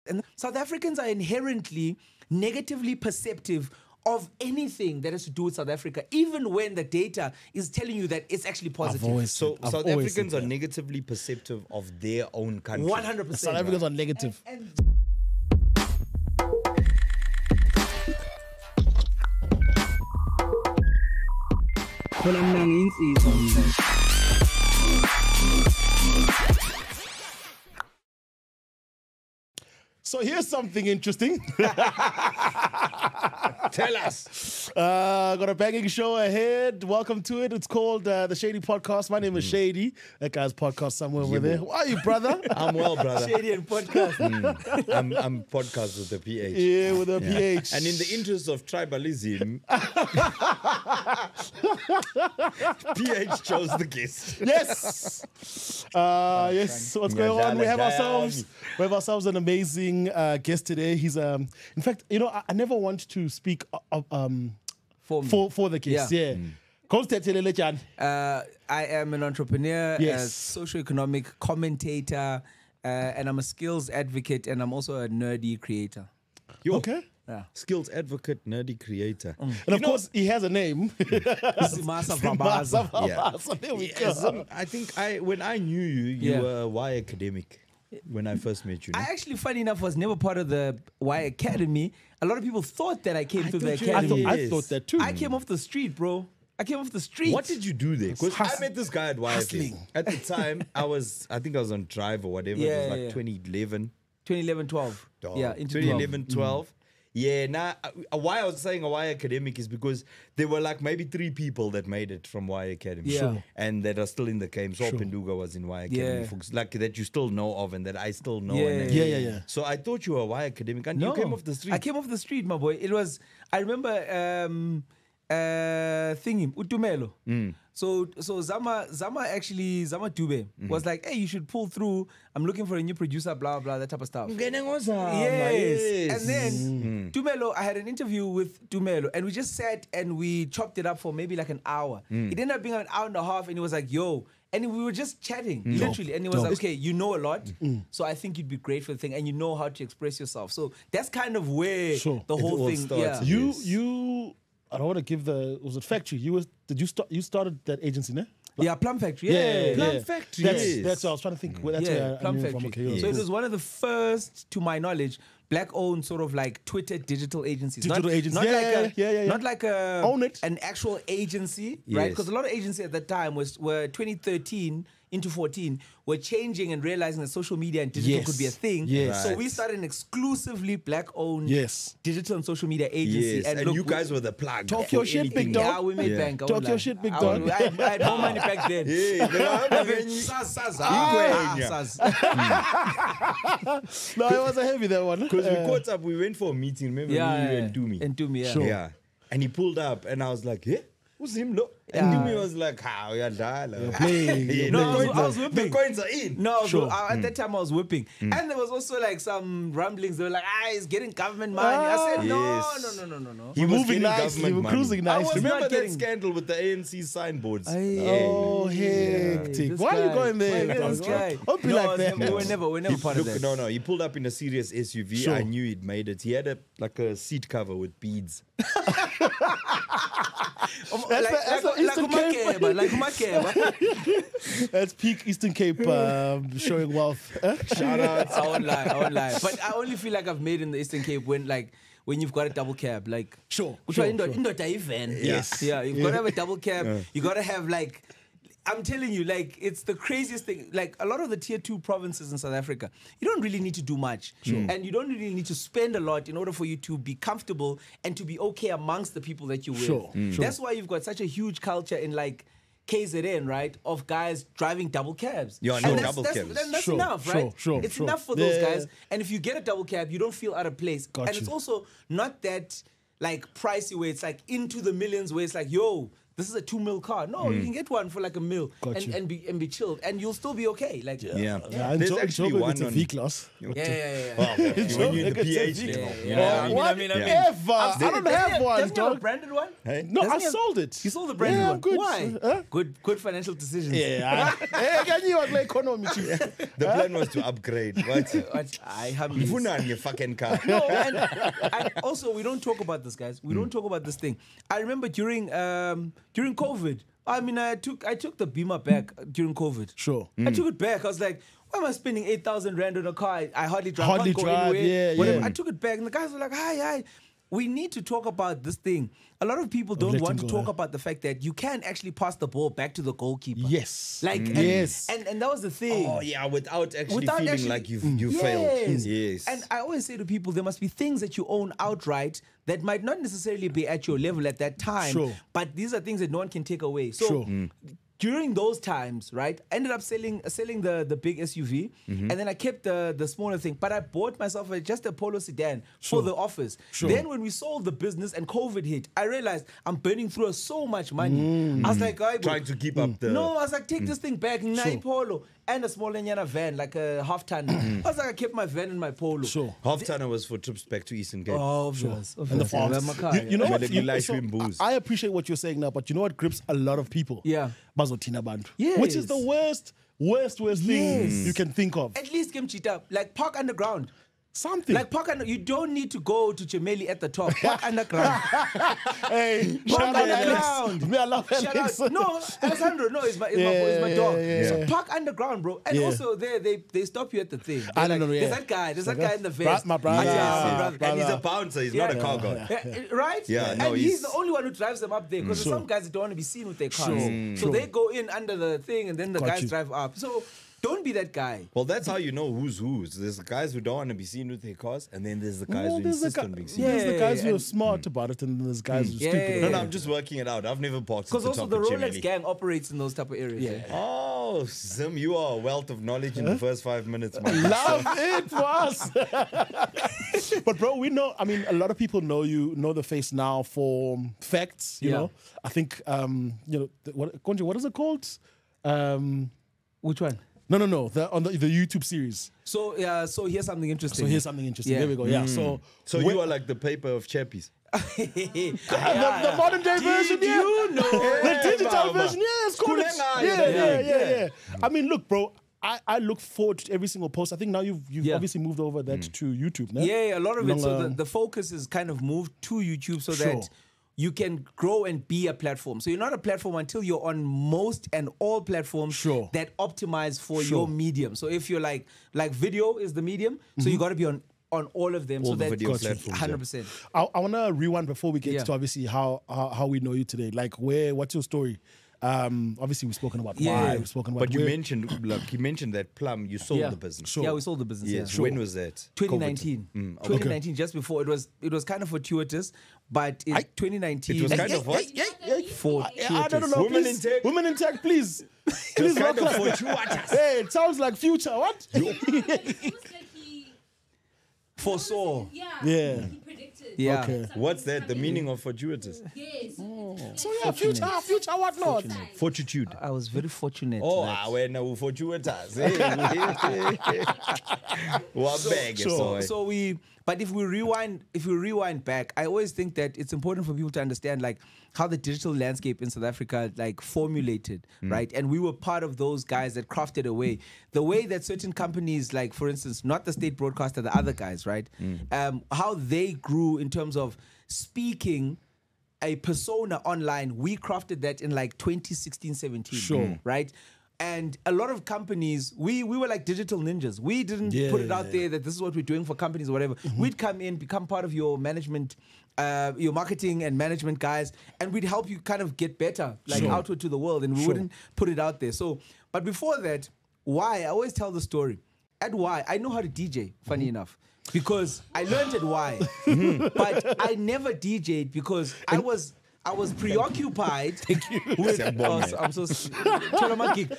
And South Africans are inherently negatively perceptive of anything that has to do with South Africa, even when the data is telling you that it's actually positive. So South Africans are negatively perceptive of their own country. 100%. South Africans are negative. So here's something interesting. Tell us. Got a banging show ahead. Welcome to it. It's called The Shady Podcast. My name is Shady. That guy's podcast somewhere over there. How are you, brother? I'm well, brother. Shady and podcast. I'm podcast with the PH. Yeah, with a PH. And in the interest of tribalism, PH chose the guest. Yes. Yes. What's going on? We have ourselves an amazing guest today. He's in fact, you know, I never want to speak for the guest. Yeah. I am an entrepreneur, Yes. a socioeconomic commentator, and I'm a skills advocate, and I'm also a nerdy creator. Okay. Yeah. Skills advocate, nerdy creator. And of course, he has a name. Simasa Vabaza. Vabaza. There we go. I think when I knew you, you were a Y academic when I first met you. No? I actually, funny enough, was never part of the Y Academy. A lot of people thought that I came through the thought you academy. were. I thought that too. I came off the street, bro. I came off the street. What did you do there? Because I met this guy at YFM. Hustling. At the time, I think I was on Drive or whatever. Yeah, it was like yeah. 2011. 2011, 12. Yeah, into 2011, 12. Yeah, now why I was saying a Y academic is because there were like maybe 3 people that made it from Y Academy. Yeah. Sure. And that are still in the game. So Penduga was in Y Academy. Yeah. Folks, like that you still know of and that I still know. Yeah. And Yeah. So I thought you were a Y academic and No, you came off the street. I came off the street, my boy. It was, I remember thingy, Utumelo. So Zama Dube was like, hey, you should pull through. I'm looking for a new producer, blah, blah, that type of stuff. Yes. And then Tumelo, I had an interview with Tumelo, and we just sat and we chopped it up for maybe like an hour. It ended up being an hour and a half, and he was like, yo, and we were just chatting, literally. And he was like, okay, you know a lot, so I think you'd be great for the thing, and you know how to express yourself. So that's kind of where the whole all thing, starts. You. I don't want to give was it Factory? You started that agency, no? Yeah, Plum Factory. Yeah. Plum Factory. That's what I was trying to think. Well, that's where I Plum knew Factory. from. Okay, So it was one of the first, to my knowledge, black-owned sort of like Twitter digital agencies. Digital agencies. Not like a Own it. an actual agency, right? Yes. Because a lot of agencies at that time were 2013 into 14 were changing and realizing that social media and digital Yes. could be a thing. Yes. So Right. we started an exclusively black-owned Yes. digital and social media agency. Yes. And look, you guys were the plug. Talk for your shit, anything. big dog. Yeah, we made bank. I Talk won't your lie. shit, big I dog. had more money back then. No, it was a heavy that one. Because we caught up, we went for a meeting. Remember me, you and Dumi? And Dumi, yeah. Sure. Yeah. And he pulled up, and I was like, "Yeah, who's him? No." Yeah. And Dumi was like, "How you die?" playing. No, I was The whipping. coins are in. No, Sure. so, at that time I was whipping. And there was also like some rumblings. They were like, he's getting government money. I said, no. He We're was moving getting nicely. government We're money. cruising I nicely. was Remember not that getting- scandal with the ANC signboards? Oh, hectic. This Why are you guy. going there? This guy. Don't be No, like that. We were never part of that. No, he pulled up in a serious SUV. Sure. I knew he'd made it. He had a seat cover with beads. Like Makeba. That's peak Eastern Cape showing wealth. Shout out. I won't lie. But I only feel like I've made in the Eastern Cape when you've got a double cab. Like, Sure. Yes. Yeah, you've got to have a double cab. You got to have like, I'm telling you, like, it's the craziest thing. Like, a lot of the tier 2 provinces in South Africa, you don't really need to do much. And you don't really need to spend a lot in order for you to be comfortable and to be okay amongst the people that you're with. Sure. That's why you've got such a huge culture in, like, KZN, right, of guys driving double cabs. Yeah, And no, that's- double that's- cabs. then That's Sure, enough, right? sure, It's sure. enough for those Yeah. guys. And if you get a double cab, you don't feel out of place. Got And you. it's also not that, like, pricey where it's, like, into the millions where it's like, yo, this is a 2 mil car. No, you can get one for like a mil Got you. and be chilled, and you'll still be okay. Like Yeah. And There's Joe, actually Joe one gets a on. V-Class. Well, yeah. when you're in the PH Yeah, level. yeah. You know what I mean? What? I mean, Ever. I don't have one, Doesn't he have a dog. branded one? Hey? No, Doesn't I he have- sold it. He sold the branded Yeah, one. I'm good. Why? Huh? Good financial decisions. Yeah. Hey, can you like economy? The plan was to upgrade. What? I humbly. Ifuna on your fucking car. No, and also we don't talk about this, guys. We don't talk about this thing. I remember during COVID. I mean, I took the Beamer back during COVID. Sure. I took it back. I was like, why am I spending 8,000 rand on a car? I hardly drive. Hardly can't go drive, anywhere. yeah, Whatever. yeah. I took it back, and the guys were like, hi. We need to talk about this thing. A lot of people don't letting want to go, talk yeah. about the fact that you can actually pass the ball back to the goalkeeper. Yes. Like, Yes. and that was the thing. Oh yeah, without actually Without feeling actually- like you failed. Yes. And I always say to people, there must be things that you own outright that might not necessarily be at your level at that time. Sure. But these are things that no one can take away. So Sure. during those times, right, I ended up selling the big SUV, and then I kept the smaller thing. But I bought myself just a Polo sedan for the office. Sure. Then when we sold the business and COVID hit, I realized I'm burning through so much money. I was like, Trying to keep up the. no, I was like, take this thing back, Nai Polo, and a small Nyana van, like a half ton. I was like, I kept my van and my Polo. Sure. Half tonner was for trips back to Eastern Cape. Oh, obvious. And the farms. My car, You know Yeah. what? But you like swim booze. I appreciate what you're saying now, but you know what grips a lot of people? Yeah. Bazotina Bantu. Yes. Which is the worst thing Yes. you can think of. At least Kim Cheetah, like park underground. Something. Like park under, you don't need to go to Chemeli at the top. Park underground. Hey, Park shout out underground. Alex. Me, I love Shout Alex. out. No, Alessandro, no, it's my Yeah, dog. yeah. So park underground, bro. And Yeah. also they stop you at the thing. I They're don't know, yeah. There's that guy in the vest. My brother. Yeah, my brother. And he's a bouncer. He's not a Yeah. car guy. Right? Yeah, and no, he's he's- the only one who drives them up there because Sure. some guys don't want to be seen with their cars. Sure. So Sure. they go in under the thing and then the Got guys you. drive up. So don't be that guy. Well, that's how you know who's who's. There's the guys who don't want to be seen with their cars, and then there's the guys Well, who there's the insist guy- on being seen. there's the Yeah, guys who are and- smart about it, and there's guys who are Yeah. stupid. No, about no, it. I'm just working it out. I've never parked at Because the also top the of Rolex Chimeli. gang operates in those type of areas. Yeah. Oh, Zim, you are a wealth of knowledge in the first 5 minutes, man. Love it for us. But bro, we know. I mean, a lot of people know you, know the face now for facts. You Yeah. know, I think you know what? Konji, what is it called? Which one? No. On the YouTube series. So here's something interesting. So here's something interesting. Yeah. There we go. Yeah. So So you are like the paper of chappies. the modern day version. Did Yeah. you know? The digital Mama. version. Yeah, it's called. Kulenga, Yeah. I mean, look, bro. I look forward to every single post. I think now you've Yeah. obviously moved over that to YouTube. No? Yeah, a lot of it. So Longer- the focus is kind of moved to YouTube so Sure. that you can grow and be a platform. So you're not a platform until you're on most and all platforms Sure. that optimize for Sure. your medium. So if you're like video is the medium, so you got to be on all of them. All so the that video Got you. platforms. 100%. I want to rewind before we get Yeah. to obviously how we know you today. Like, what's your story? Obviously we've spoken about Yeah. why, we've spoken about But you where- mentioned, like, you mentioned that Plum, you sold Yeah. the business. Sure. Yeah, we sold the business. Yes. Yeah. When was that? 2019. COVID. 2019, just before it was kind of fortuitous, but in 2019 It was kind of what? fortuitous. I don't know. Women please. in tech. Women in tech, please. Just Please kind rock of us. fortuitous. Hey, it sounds like future. What? It was like he Foresaw. Yeah. He predicted. Yeah. Okay. What's that? The meaning of fortuitous? Yes. So yeah, future, what not? Fortitude. I was very fortunate. Oh, that- when fortuitous. What bag? Sure. So but if we rewind back, I always think that it's important for people to understand like how the digital landscape in South Africa like formulated, right? And we were part of those guys that crafted a way. The way that certain companies, like for instance, not the state broadcaster, the other guys, right? How they grew in terms of speaking a persona online, we crafted that in like 2016, 17. Sure. Right? And a lot of companies, we were like digital ninjas. We didn't put it out there that this is what we're doing for companies or whatever. We'd come in, become part of your management, your marketing and management guys, and we'd help you kind of get better, like outward to the world, and we wouldn't put it out there. So, but before that, I always tell the story. At I know how to DJ, funny enough. Because I learned at but I never DJ'd because I was I was preoccupied with. Oh, I'm so.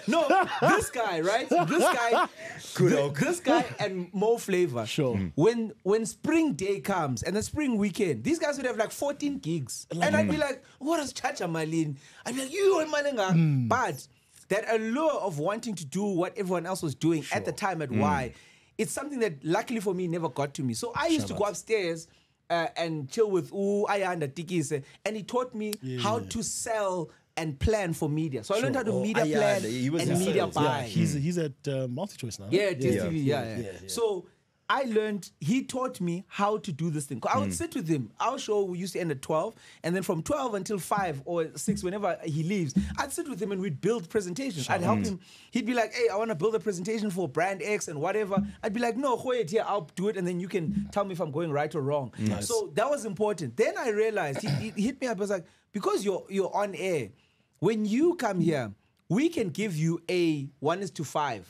No, this guy, right? This guy and Mo Flavor. Sure. When spring day comes and the spring weekend, these guys would have like 14 gigs, and I'd be like, "What is Chacha Malin?" I'd be like, "You and Malenga," but that allure of wanting to do what everyone else was doing at the time at Y, it's something that luckily for me never got to me. So I used to go upstairs. And chill with Ayanda Tikise, and he taught me how to sell and plan for media. So I learned how to media plan and media buy. He's at MultiChoice now. Yeah, DSTV, yeah. So I learned, he taught me how to do this thing. I would sit with him. Our show used to end at 12, and then from 12 until 5 or 6, whenever he leaves, I'd sit with him and we'd build presentations. I'd help him. He'd be like, hey, I want to build a presentation for brand X and whatever. I'd be like, no, wait here, I'll do it, and then you can tell me if I'm going right or wrong. Nice. So that was important. Then I realized, he hit me up, I was like, because you're on air, when you come here, we can give you a 1:5.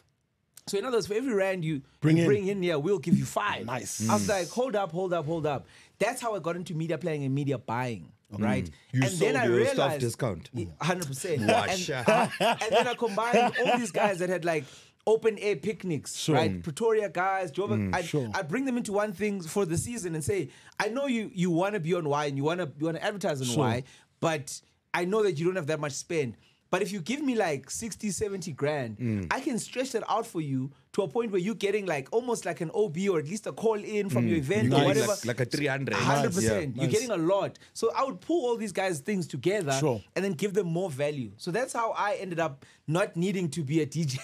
So in other words, for every rand you bring in here, we'll give you 5. Nice. I was like, hold up. That's how I got into media planning and media buying, right? You and sold then I your realized staff discount. 100%. And then I combined all these guys that had like open air picnics, right? Pretoria guys, Joburg. I bring them into one thing for the season and say, I know you want to be on Y and you want to advertise on Y, but I know that you don't have that much spend. But if you give me like 60, 70 grand, I can stretch that out for you to a point where you're getting like almost like an OB or at least a call in from your event or whatever. Like a 300. 100%. Yeah. You're getting a lot. So I would pull all these guys' things together and then give them more value. So that's how I ended up not needing to be a DJ.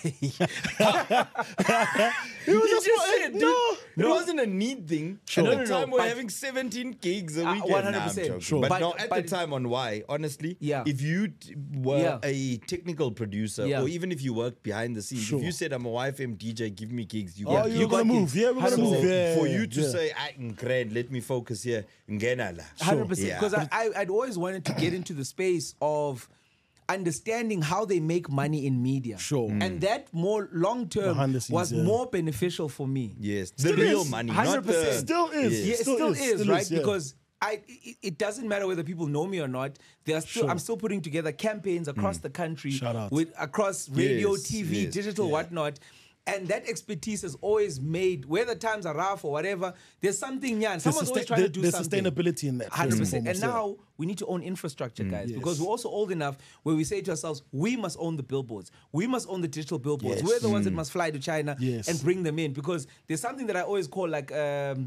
It wasn't a need thing. At the time, we're having 17 gigs a weekend. 100%. But no, at the time on Y, honestly, if you were a technical producer or even if you worked behind the scenes, if you said, I'm a YFM DJ, give me gigs, you got you're going to move. Yeah, we're going to move. For you to say, grand, let me focus here. 100%. Because I'd always wanted to get into the space of understanding how they make money in media. And that more long term was more beneficial for me. Yes. The real money. 100%. Still is. Yeah, it still is, right? Because it doesn't matter whether people know me or not. I'm still putting together campaigns across the country, across radio, TV, digital, whatnot. And that expertise has always made, whether times are rough or whatever, there's something young. Someone's always trying to do something. There's sustainability in that. 100%. And now we need to own infrastructure, guys, because we're also old enough where we say to ourselves, we must own the billboards. We must own the digital billboards. We're the ones that must fly to China and bring them in, because there's something that I always call like, what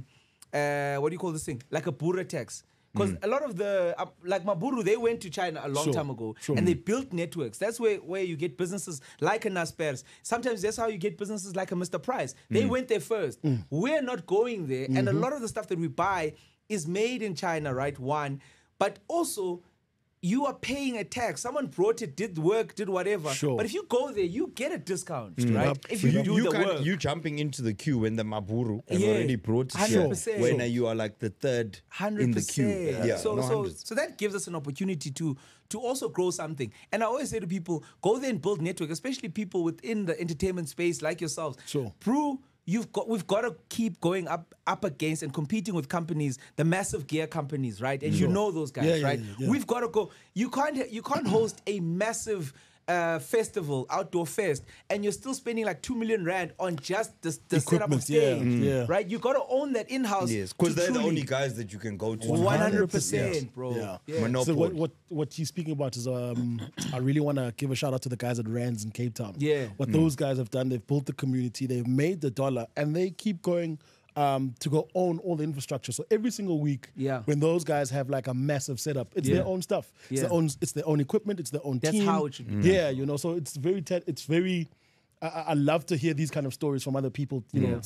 do you call this thing? Like a Bura tax. Because a lot of the, like Maburu, they went to China a long time ago and they built networks. That's where you get businesses like a Naspers. Sometimes that's how you get businesses like a Mr. Price. They went there first. We're not going there. And a lot of the stuff that we buy is made in China, right? One. But also, you are paying a tax. Someone brought it, did work, did whatever. But if you go there, you get a discount, right? If you do the work. You jumping into the queue when the Maburu have already brought it here. 100%. When you are like the third 100%. in the queue. So that gives us an opportunity to also grow something. And I always say to people, go there and build network, especially people within the entertainment space like yourselves. We've got to keep going up against and competing with companies, the massive gear companies, right? And you know those guys, right? We've got to go. You can't host a massive festival, outdoor fest, and you're still spending like 2 million rand on just the setup of stage, right? You got to own that in-house. Yes, because they're the only guys that you can go to. 100%, bro. So what you're speaking about is, I really want to give a shout out to the guys at Rands in Cape Town. What those guys have done, they've built the community, they've made the dollar, and they keep going to go own all the infrastructure. So every single week, when those guys have like a massive setup, it's their own stuff. It's their own equipment. It's their own team. That's how it should be. Yeah, so it's very. I love to hear these kind of stories from other people. You know,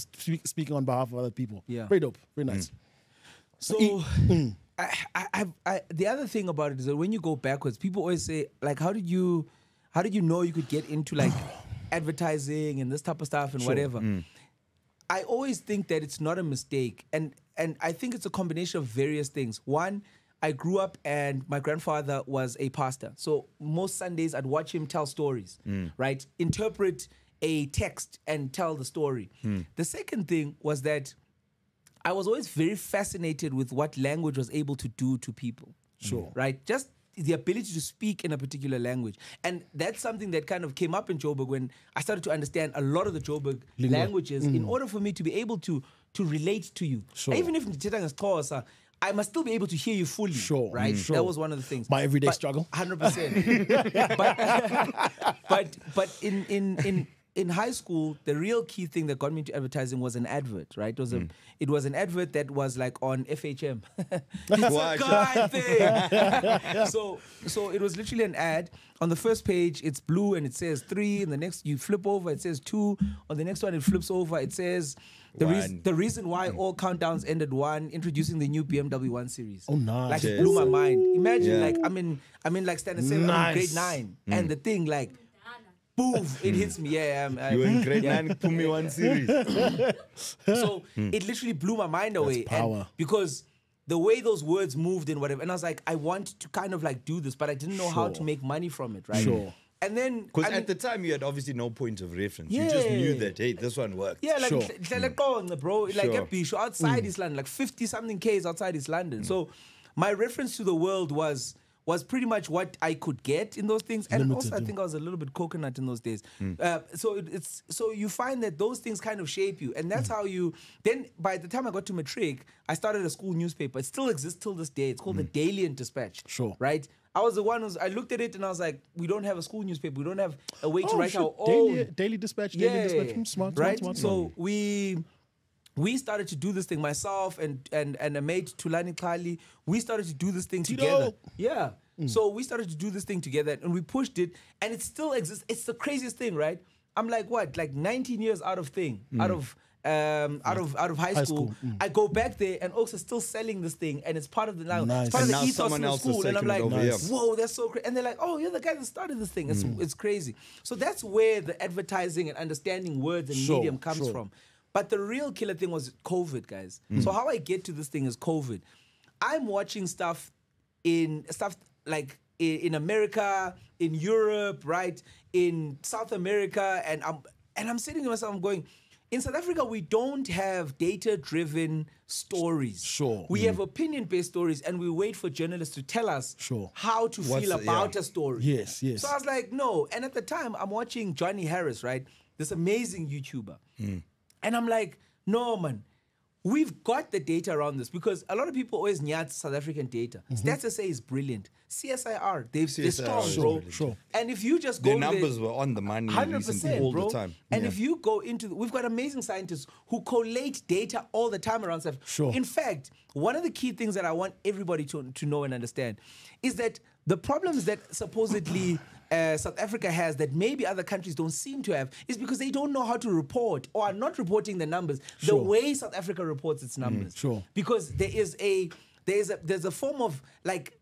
speaking on behalf of other people. Very dope. Very nice. So. The other thing about it is that when you go backwards, people always say, like, how did you know you could get into like advertising and this type of stuff and whatever? I always think that it's not a mistake, and I think it's a combination of various things. One, I grew up and my grandfather was a pastor, so most Sundays I'd watch him tell stories, right? Interpret a text and tell the story. The second thing was that I was always very fascinated with what language was able to do to people. Right? Just the ability to speak in a particular language. And that's something that kind of came up in Joburg when I started to understand a lot of the Joburg languages in order for me to be able to relate to you. Sure. Even if Xhosa, I must still be able to hear you fully. Sure. Right? Sure. That was one of the things. My everyday struggle. 100%. but in high school, the real key thing that got me into advertising was an advert, right? It was an advert that was like on FHM. It's a guy thing. So it was literally an ad. On the first page, it's blue and it says 3. And the next, you flip over, it says 2. On the next one, it flips over, it says the reason why all countdowns ended 1, introducing the new BMW 1 Series. Oh, nice. Like it blew my mind. Imagine like I'm in like standard 7, I'm in grade 9, and the thing like. Boom! It hits me. Yeah, you were in grade 9, Pumi 1 Series. So it literally blew my mind away. That's power. And because the way those words moved and whatever, and I was like, I want to kind of like do this, but I didn't know how to make money from it, right? Sure. And then because at the time you had obviously no point of reference. You just knew that hey, this one worked. Yeah, like bro, like a bisho outside East London, like 50-something Ks outside East London. So my reference to the world was pretty much what I could get in those things, and Limited, also I think I was a little bit coconut in those days. So you find that those things kind of shape you, and that's how you. Then by the time I got to matric, I started a school newspaper. It still exists till this day. It's called the Daily and Dispatch. Sure. Right. I was the one I looked at it and I was like, we don't have a school newspaper. We don't have a way to write our own. Daily Dispatch. Daily Dispatch. Smart. Right. Smart. So we started to do this thing, myself and a mate, Tulani Kali. We started to do this thing together. Yeah. So we started to do this thing together and we pushed it, and it still exists. It's the craziest thing, right? I'm like, what? Like 19 years out of high school. I go back there and Oaks are still selling this thing, and it's part of the Nice. it's part And of now the ethos someone of the else is school. And I'm taking like, it over, whoa, that's so crazy. And they're like, oh, you're the guy that started this thing. It's crazy. So that's where the advertising and understanding words and medium comes from. But the real killer thing was COVID, guys. So how I get to this thing is COVID. I'm watching stuff like in America, in Europe, right, in South America, and I'm sitting to myself, I'm going, in South Africa, we don't have data-driven stories. Sure. We have opinion-based stories, and we wait for journalists to tell us how to feel about a story. Yes. So I was like, no. And at the time, I'm watching Johnny Harris, right, this amazing YouTuber. And I'm like, no, man. We've got the data around this, because a lot of people always nyat South African data. Stats SA is brilliant. CSIR, they're strong, bro. Sure. And if you just go the numbers were on the money 100%, all bro. the time. And if you go into, we've got amazing scientists who collate data all the time around stuff. Sure. In fact, one of the key things that I want everybody to know and understand is that the problems that supposedly South Africa has that maybe other countries don't seem to have is because they don't know how to report or are not reporting the numbers the way South Africa reports its numbers. Because there's a form of like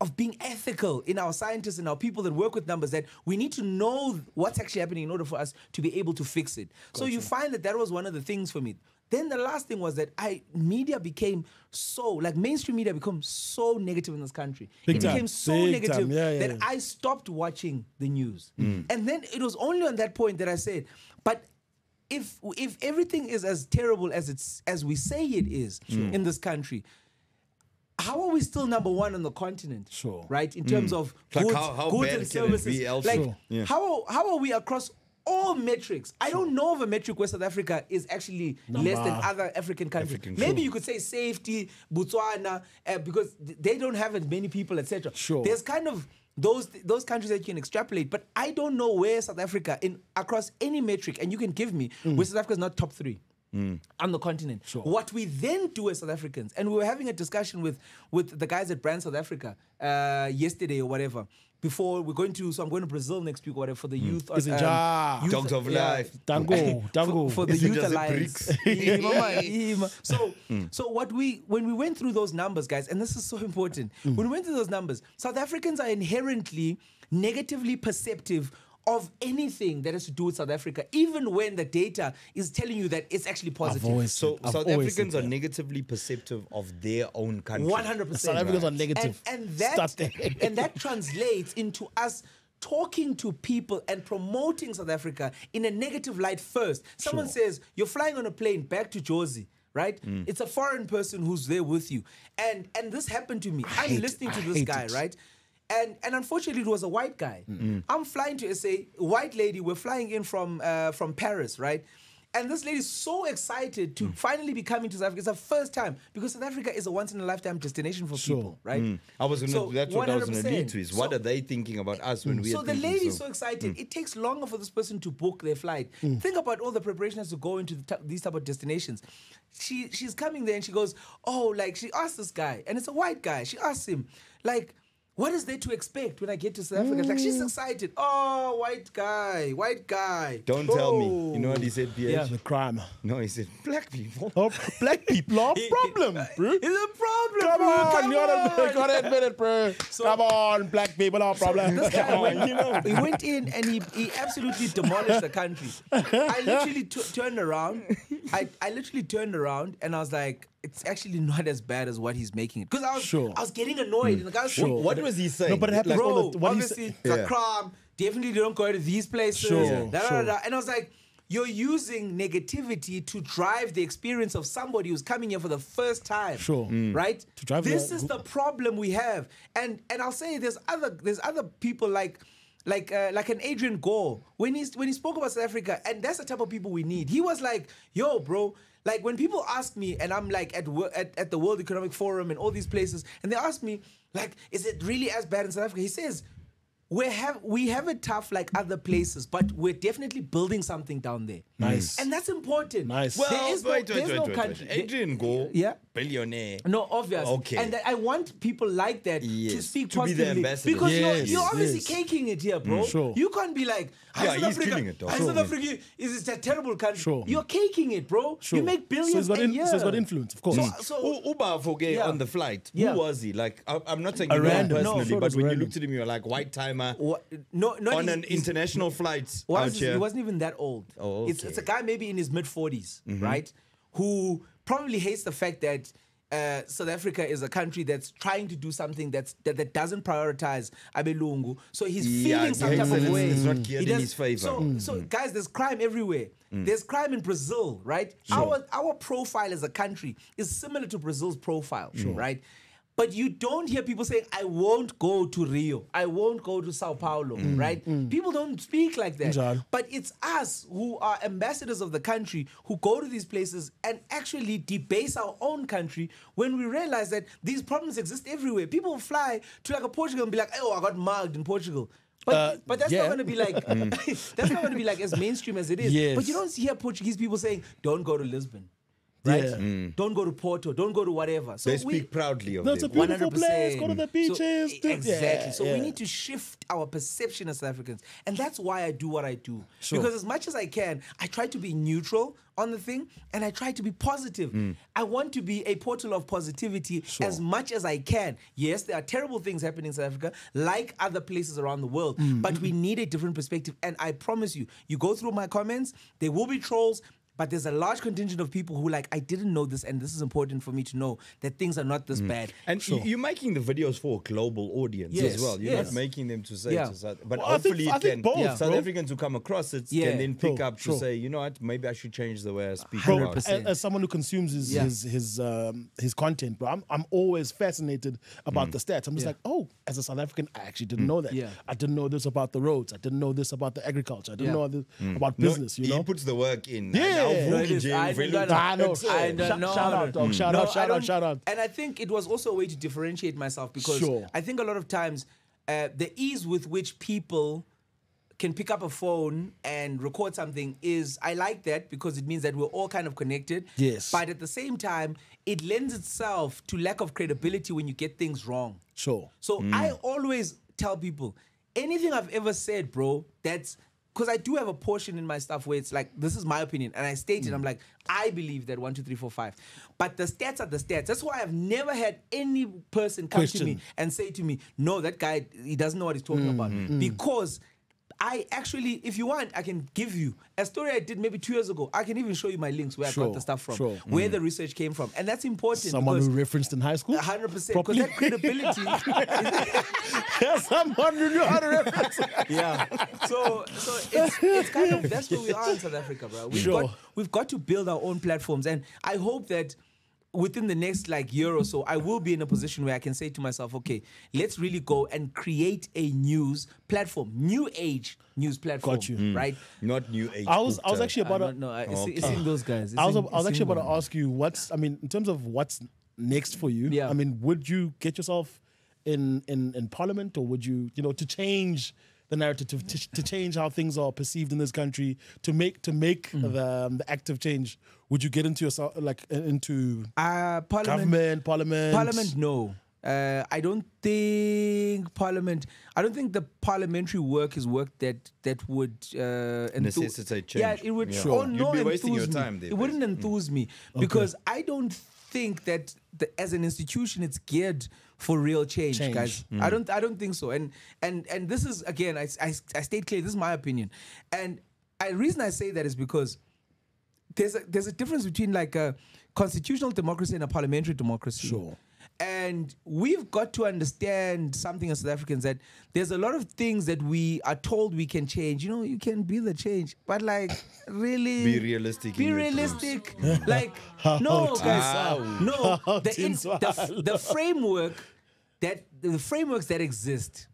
of being ethical in our scientists and our people that work with numbers, that we need to know what's actually happening in order for us to be able to fix it. So you find that was one of the things for me. Then the last thing was that media became mainstream media became so negative in this country. It became so negative that I stopped watching the news. And then it was only on that point that I said, but if everything is as terrible as we say it is in this country, how are we still number one on the continent? Right? In terms of goods, how goods bad and can it be services. elsewhere? How are we across all metrics? I don't know of a metric where South Africa is actually less than other African countries. Maybe you could say safety, Botswana, because they don't have as many people, etc. There's kind of those countries that you can extrapolate, but I don't know where South Africa, across any metric, and you can give me, where South Africa is not top 3. On the continent. What we then do as South Africans, and we were having a discussion with the guys at Brand South Africa yesterday or whatever, before we're going to, so I'm going to Brazil next week or whatever for the youth. Dogs of Life. Tango. For the Youth Alliance. So when we went through those numbers, guys, and this is so important, when we went through those numbers, South Africans are inherently negatively perceptive of anything that has to do with South Africa, even when the data is telling you that it's actually positive. So South Africans are negatively perceptive of their own country. 100%. South Africans are negative. And that translates into us talking to people and promoting South Africa in a negative light first. Someone says, you're flying on a plane back to Jozi, right? It's a foreign person who's there with you. And this happened to me. I'm listening to this guy, right? And unfortunately, it was a white guy. I'm flying to SA, white lady, we're flying in from Paris, right? And this lady is so excited to finally be coming to South Africa. It's her first time because South Africa is a once-in-a-lifetime destination for people, right? That's what I was going to lead to is what are they thinking about us when we're So the lady is so excited. It takes longer for this person to book their flight. Think about all the preparations to go into these type of destinations. She's coming there and she goes, she asked this guy, and it's a white guy. She asks him, what is there to expect when I get to South Africa? She's excited. Oh, white guy. Don't tell me. You know what he said, PH? Yeah, the crime. No, he said, black people. Oh, black people are a problem, bro. It's a problem, Come bro. on, you gotta admit it, bro. Come on, black people are a problem. This guy he went in and he absolutely demolished the country. I literally turned around. I literally turned around and I was like, it's actually not as bad as what he's making it. Because I was getting annoyed. And the guy was what was he saying? No, but it happens all the obviously, the crime, definitely don't go to these places. And I was like, you're using negativity to drive the experience of somebody who's coming here for the first time. Right? To drive this is the problem we have. And I'll say there's other people like an Adrian Gore when he spoke about South Africa, and that's the type of people we need. He was like, yo, bro, like when people ask me, and I'm like at the World Economic Forum and all these places, and they ask me, like, is it really as bad in South Africa? He says, we have it tough like other places, but we're definitely building something down there. Nice. And that's important. Nice. Well, there is no country. Adrian Gore, billionaire. No, obvious. Okay. And I want people like that to speak to positively. be the ambassador. Because you're obviously caking it here, bro. You can't be like, he's killing it, though. South Africa is a terrible country. You're caking it, bro. You make billions a year. So he's got influence, of course. So Uba Foge on the flight, who was he? Like, I'm not saying A you know him random. personally, No, but when you random. looked at him, you're like, white timer on an international flight out here. He wasn't even that old. Oh, okay. It's a guy maybe in his mid-40s, right? Who probably hates the fact that South Africa is a country that's trying to do something that doesn't prioritize Abelungu. So he's feeling some type of way. It's not geared in his favor. So guys, there's crime everywhere. There's crime in Brazil, right? Our profile as a country is similar to Brazil's profile, right? But you don't hear people saying, I won't go to Rio. I won't go to Sao Paulo, right? People don't speak like that. But it's us who are ambassadors of the country who go to these places and actually debase our own country when we realize that these problems exist everywhere. People fly to like a Portugal and be like, oh, I got mugged in Portugal. But that's not going to be like that's not going to be like as mainstream as it is. Yes. But you don't hear Portuguese people saying, don't go to Lisbon. Right? Don't go to Porto. Don't go to whatever. So they speak proudly of That's a it. beautiful place. Go to the beaches. Exactly. So we need to shift our perception as South Africans. And that's why I do what I do. Because as much as I can, I try to be neutral on the thing and I try to be positive. I want to be a portal of positivity as much as I can. Yes, there are terrible things happening in South Africa, like other places around the world. But we need a different perspective. And I promise you, you go through my comments, there will be trolls. But there's a large contingent of people who like, I didn't know this, and this is important for me to know that things are not this bad. And you're making the videos for a global audience as well. You're not making them to say to South, but hopefully I think both, South Africans who come across it can then pick up to say, you know what, maybe I should change the way I speak about it. As someone who consumes his content, bro, I'm always fascinated about the stats. I'm just like, oh, as a South African, I actually didn't know that. I didn't know this about the roads. I didn't know this about the agriculture. I didn't know this about business. You know, he puts the work in. Shout out. And I think it was also a way to differentiate myself because I think a lot of times the ease with which people can pick up a phone and record something is, I like that because it means that we're all kind of connected. Yes. But at the same time, it lends itself to lack of credibility when you get things wrong. So I always tell people, anything I've ever said, bro, that's... Because I do have a portion in my stuff where it's like, this is my opinion. And I state it, I'm like, I believe that 1, 2, 3, 4, 5. But the stats are the stats. That's why I've never had any person come to me and say to me, no, that guy, he doesn't know what he's talking about. Because I actually, if you want, I can give you a story I did maybe 2 years ago. I can even show you my links where I got the stuff from, where the research came from. And that's important. Someone who referenced in high school? 100%. Because that credibility... Someone who knew how to reference. So it's kind of, that's where we are in South Africa, bro. We've got to build our own platforms. And I hope that within the next like year or so, I will be in a position where I can say to myself, okay, let's really go and create a news platform, new age news platform. Got you. Right? Not new age. I was actually about to. No, it's in those guys. I was actually about to ask you in terms of what's next for you. Yeah. I mean, would you get yourself in Parliament, or would you, to change the narrative, to change how things are perceived in this country, to make the active change? Would you get into yourself into Parliament? Parliament? No. I don't think Parliament. I don't think the parliamentary work is work that would necessitate change. Yeah, it would. Yeah. Sure. You'd be wasting your time there. It wouldn't enthuse me because I don't think that as an institution it's geared for real change. Guys. I don't think so. And this is, again, I state clear, this is my opinion. And the reason I say that is because there's a difference between like a constitutional democracy and a parliamentary democracy. Sure. And we've got to understand something as South Africans, that there's a lot of things that we are told we can change. You can be the change, but like really be realistic. Be realistic. Like no, guys, no. The frameworks that exist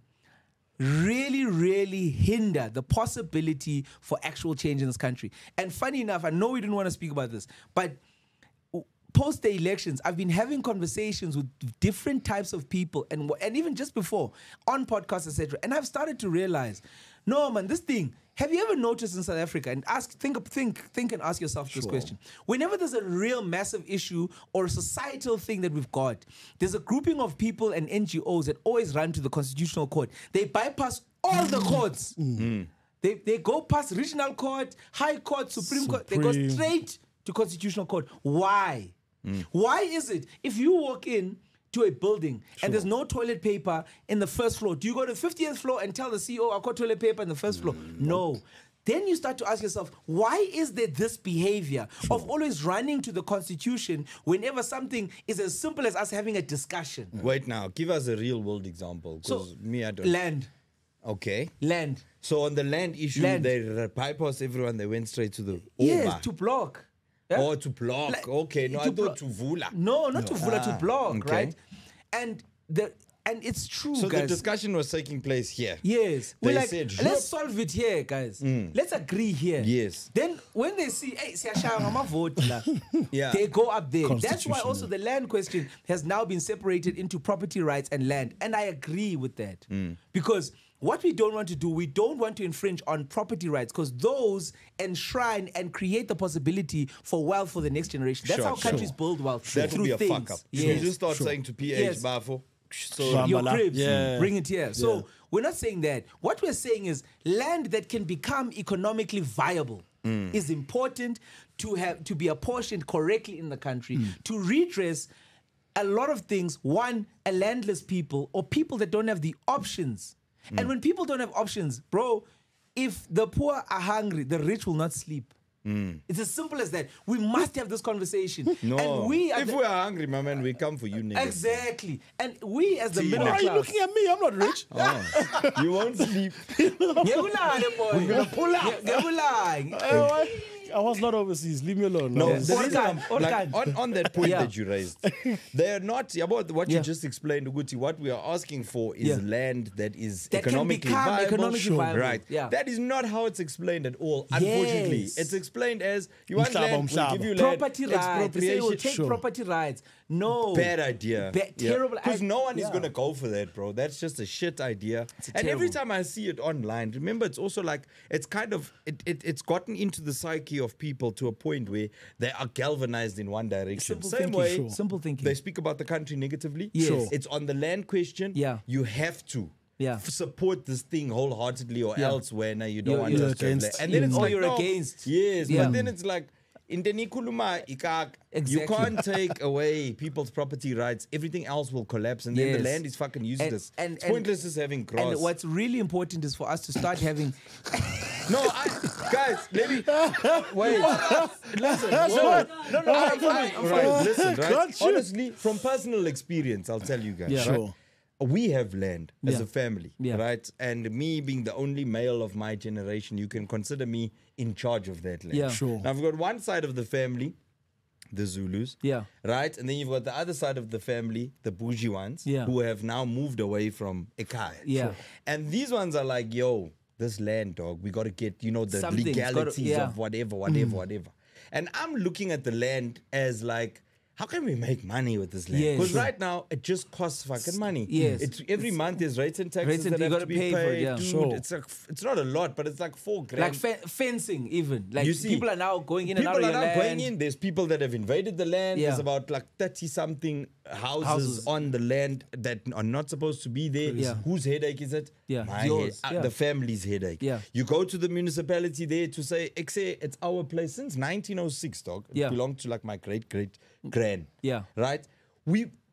really hinder the possibility for actual change in this country. And funny enough, I know we didn't want to speak about this, but post the elections, I've been having conversations with different types of people, and even just before on podcasts, etc. And I've started to realize, no man, this thing. Have you ever noticed in South Africa? And think and ask yourself this question: whenever there's a real massive issue or a societal thing that we've got, there's a grouping of people and NGOs that always run to the Constitutional Court. They bypass all the courts. They go past regional court, high court, Supreme Court. They go straight to Constitutional Court. Why? Why is it if you walk in to a building and there's no toilet paper in the first floor, do you go to the 50th floor and tell the CEO, I've got toilet paper in the first floor? No. Then you start to ask yourself, why is there this behavior of always running to the Constitution whenever something is as simple as us having a discussion? Wait now, give us a real world example. Because I don't. Land. Okay. Land. So on the land issue, they bypassed everyone, they went straight to the Yes, to block. Yeah? Oh, to block. Like, okay, no, I thought to vula. No, not to vula, to block, right? And it's true, so guys. The discussion was taking place here. Yes. They We're like, said, let's solve it here, guys. Let's agree here. Yes. Then when they see, hey, they go up there. That's why also the land question has now been separated into property rights and land. And I agree with that. Because what we don't want to do, we don't want to infringe on property rights, because those enshrine and create the possibility for wealth for the next generation. That's how countries build wealth. That would be a things. fuck up. Yes. You just start saying to PH, Bafo, so your cribs, bring it here. So we're not saying that. What we're saying is land that can become economically viable is important to be apportioned correctly in the country, to redress a lot of things. One, a landless people or people that don't have the options. And when people don't have options, bro, if the poor are hungry, the rich will not sleep. It's as simple as that. We must have this conversation. No, and we if we are hungry, my man, we come for you niggas. Exactly. And we as the middle class. Why are you looking at me? I'm not rich. You won't sleep. We're gonna pull out. I was not overseas. Leave me alone. No, on that point that you raised, they are not about what you just explained, Uguti. What we are asking for is land that is economically viable. Right. Yeah. That is not how it's explained at all. Unfortunately, it's explained as you want land, we'll give you land. Property rights. They say we'll take property rights. No. Bad idea. Terrible idea. Because no one is going to go for that, bro. That's just a shit idea. And every time I see it online, remember, it's also like, it's kind of, it's gotten into the psyche of people to a point where they are galvanized in one direction. Simple thinking. They speak about the country negatively. Yes. Sure. It's on the land question. Yeah. You have to. Yeah. Support this thing wholeheartedly, or else when you don't want to against. And then it's like, you're against. Yes, but then it's like, you can't take away people's property rights. Everything else will collapse, and then the land is fucking useless. It's pointless as having grass. And what's really important is for us to start having. Guys, let me wait. Listen, I'm fine. Listen, right? Honestly, from personal experience, I'll tell you guys. Yeah. Right? We have land as a family, right? And me being the only male of my generation, you can consider me in charge of that land. Yeah. Sure. Now, I've got one side of the family the Zulus. Yeah. Right? And then you've got the other side of the family, the bougie ones, Yeah. who have now moved away from Ekaya. Yeah. Sure. And these ones are like, yo, this land, dog, we got to get, the Something's legalities gotta- of whatever. And I'm looking at the land as like, how can we make money with this land? Yeah, Because sure. right now, it just costs fucking money. Yes. Every month there's rates and taxes Rates and that you have gotta to be pay paid. for it, yeah. Dude, Sure. it's not a lot, but it's like $4,000. Like fencing, even. Like You see, people are now going in and out People of are your now land. going in. There's people that have invaded the land. Yeah. There's about like 30-something houses on the land that are not supposed to be there. Yeah. Whose headache is it? Yeah, My yours. head- Yeah. The family's headache. Yeah. You go to the municipality there to say, it's our place since 1906, dog. It Yeah. belonged to like my great-great-grand. Yeah. Right?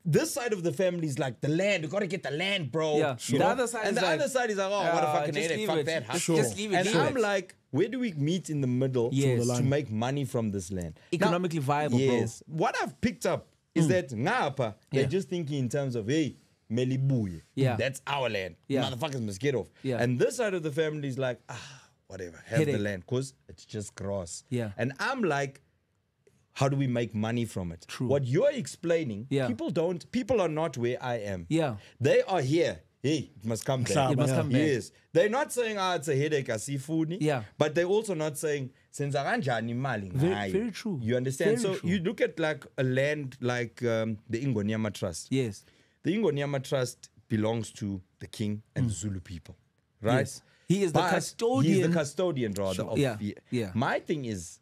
This side of the family is like the land. We got to get the land, bro. Yeah. You The know? other side and is the like, other side is like, oh, what a fucking just headache. leave Fuck it. that. Just- huh? just leave it, And leave I'm it. like, where do we meet in the middle Yes. to make money from this land? Economically viable, bro. Yes. What I've picked up is that Ngapa, they're Yeah. just thinking in terms of, hey, Melibuye. Yeah. That's our land. Yeah. Motherfuckers must get off. Yeah. And this side of the family is like, whatever, have the Headache. land, because it's just grass. Yeah. And I'm like, how do we make money from it? True. What you're explaining, Yeah. people are not where I am. Yeah. They are here. Hey, it must come back. It must come back. Yes. They're not saying, it's a headache, food. Yeah. But they're also not saying, "Senza kanjani imali ngayo." Very true. You understand? Very So true. you look at like a land like the Ingonyama Trust. Yes. The Ingonyama Trust belongs to the king and the Zulu people. Right? Yes. He is the But custodian. He's the custodian, rather. Sure. Of, Yeah. My thing is,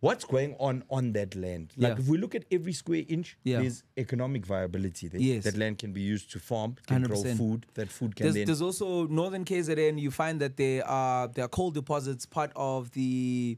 what's going on that land? Like Yeah. if we look at every square inch, Yeah. there's economic viability there. Yes. That land can be used to farm, can grow 100%. food. That food can then... There's also northern KZN. You find that there are coal deposits, part of the,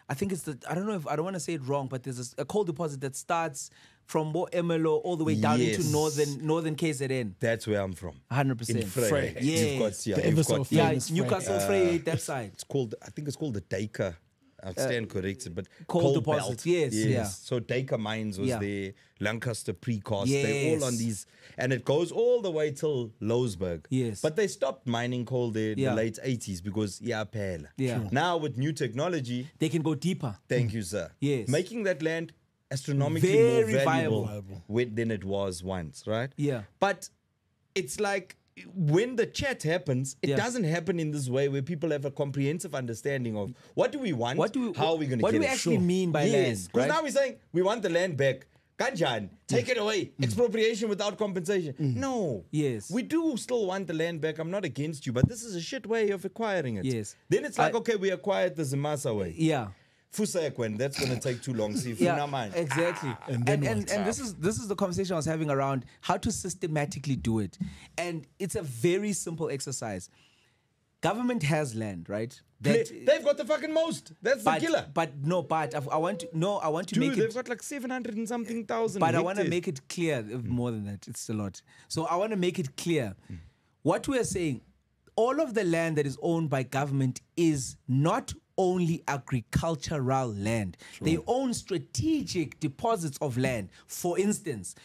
I think it's I don't want to say it wrong, but there's a coal deposit that starts from Emelo all the way down into Yes. northern KZN. That's where I'm from. 100%. In Frey. Yes. You've got, The ever so Yeah, famous Newcastle Frey, that side. It's called, I think it's called the Dacre. I'll stand corrected, but coal Coal deposits, Belt. yes, yeah. So Dacre Mines was Yeah. there, Lancaster Precast, they're all on Yes. these, and it goes all the way till Lowsburg. Yes. But they stopped mining coal there in Yeah. the late 80s because, phela. Yeah. Sure. Now with new technology, They can go deeper. thank you, sir. Yes. Making that land astronomically Very more valuable viable. than it was once, right? Yeah. But it's like when the chat happens, it Yeah. doesn't happen in this way where people have a comprehensive understanding of what do we want, how are we going to what get do we it. actually mean by Yes, land? because Right? now we're saying we want the land back. Kanjan, take it away. Expropriation without compensation. No. Yes. We do still want the land back. I'm not against you, but this is a shit way of acquiring it. Yes. Then it's like, okay, we acquired the Zimasa way. Yeah. Fusekwen, that's going to take too long. See, Yeah, mine. exactly. And And then and, what? this is the conversation I was having around how to systematically do it. And it's a very simple exercise. Government has land, right? They've got the fucking most. That's the killer. But I want to Dude, make they've it, got like 700 and something thousand. but I want to hectares. make it clear, more than that, it's a lot. So I want to make it clear. What we are saying, all of the land that is owned by government is not only agricultural land. They own strategic deposits of land. For instance,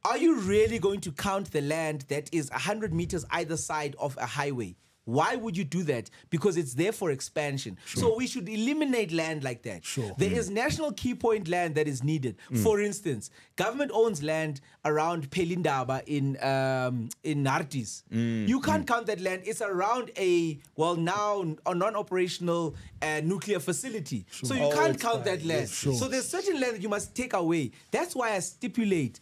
are you really going to count the land that is 100 meters either side of a highway? Why would you do that? Because it's there for expansion. So we should eliminate land like that. There is national key point land that is needed. For instance, government owns land around Pelindaba in Nardis. You can't count that land. It's around a non-operational nuclear facility. So you can't count that land. So there's certain land that you must take away. That's why I stipulate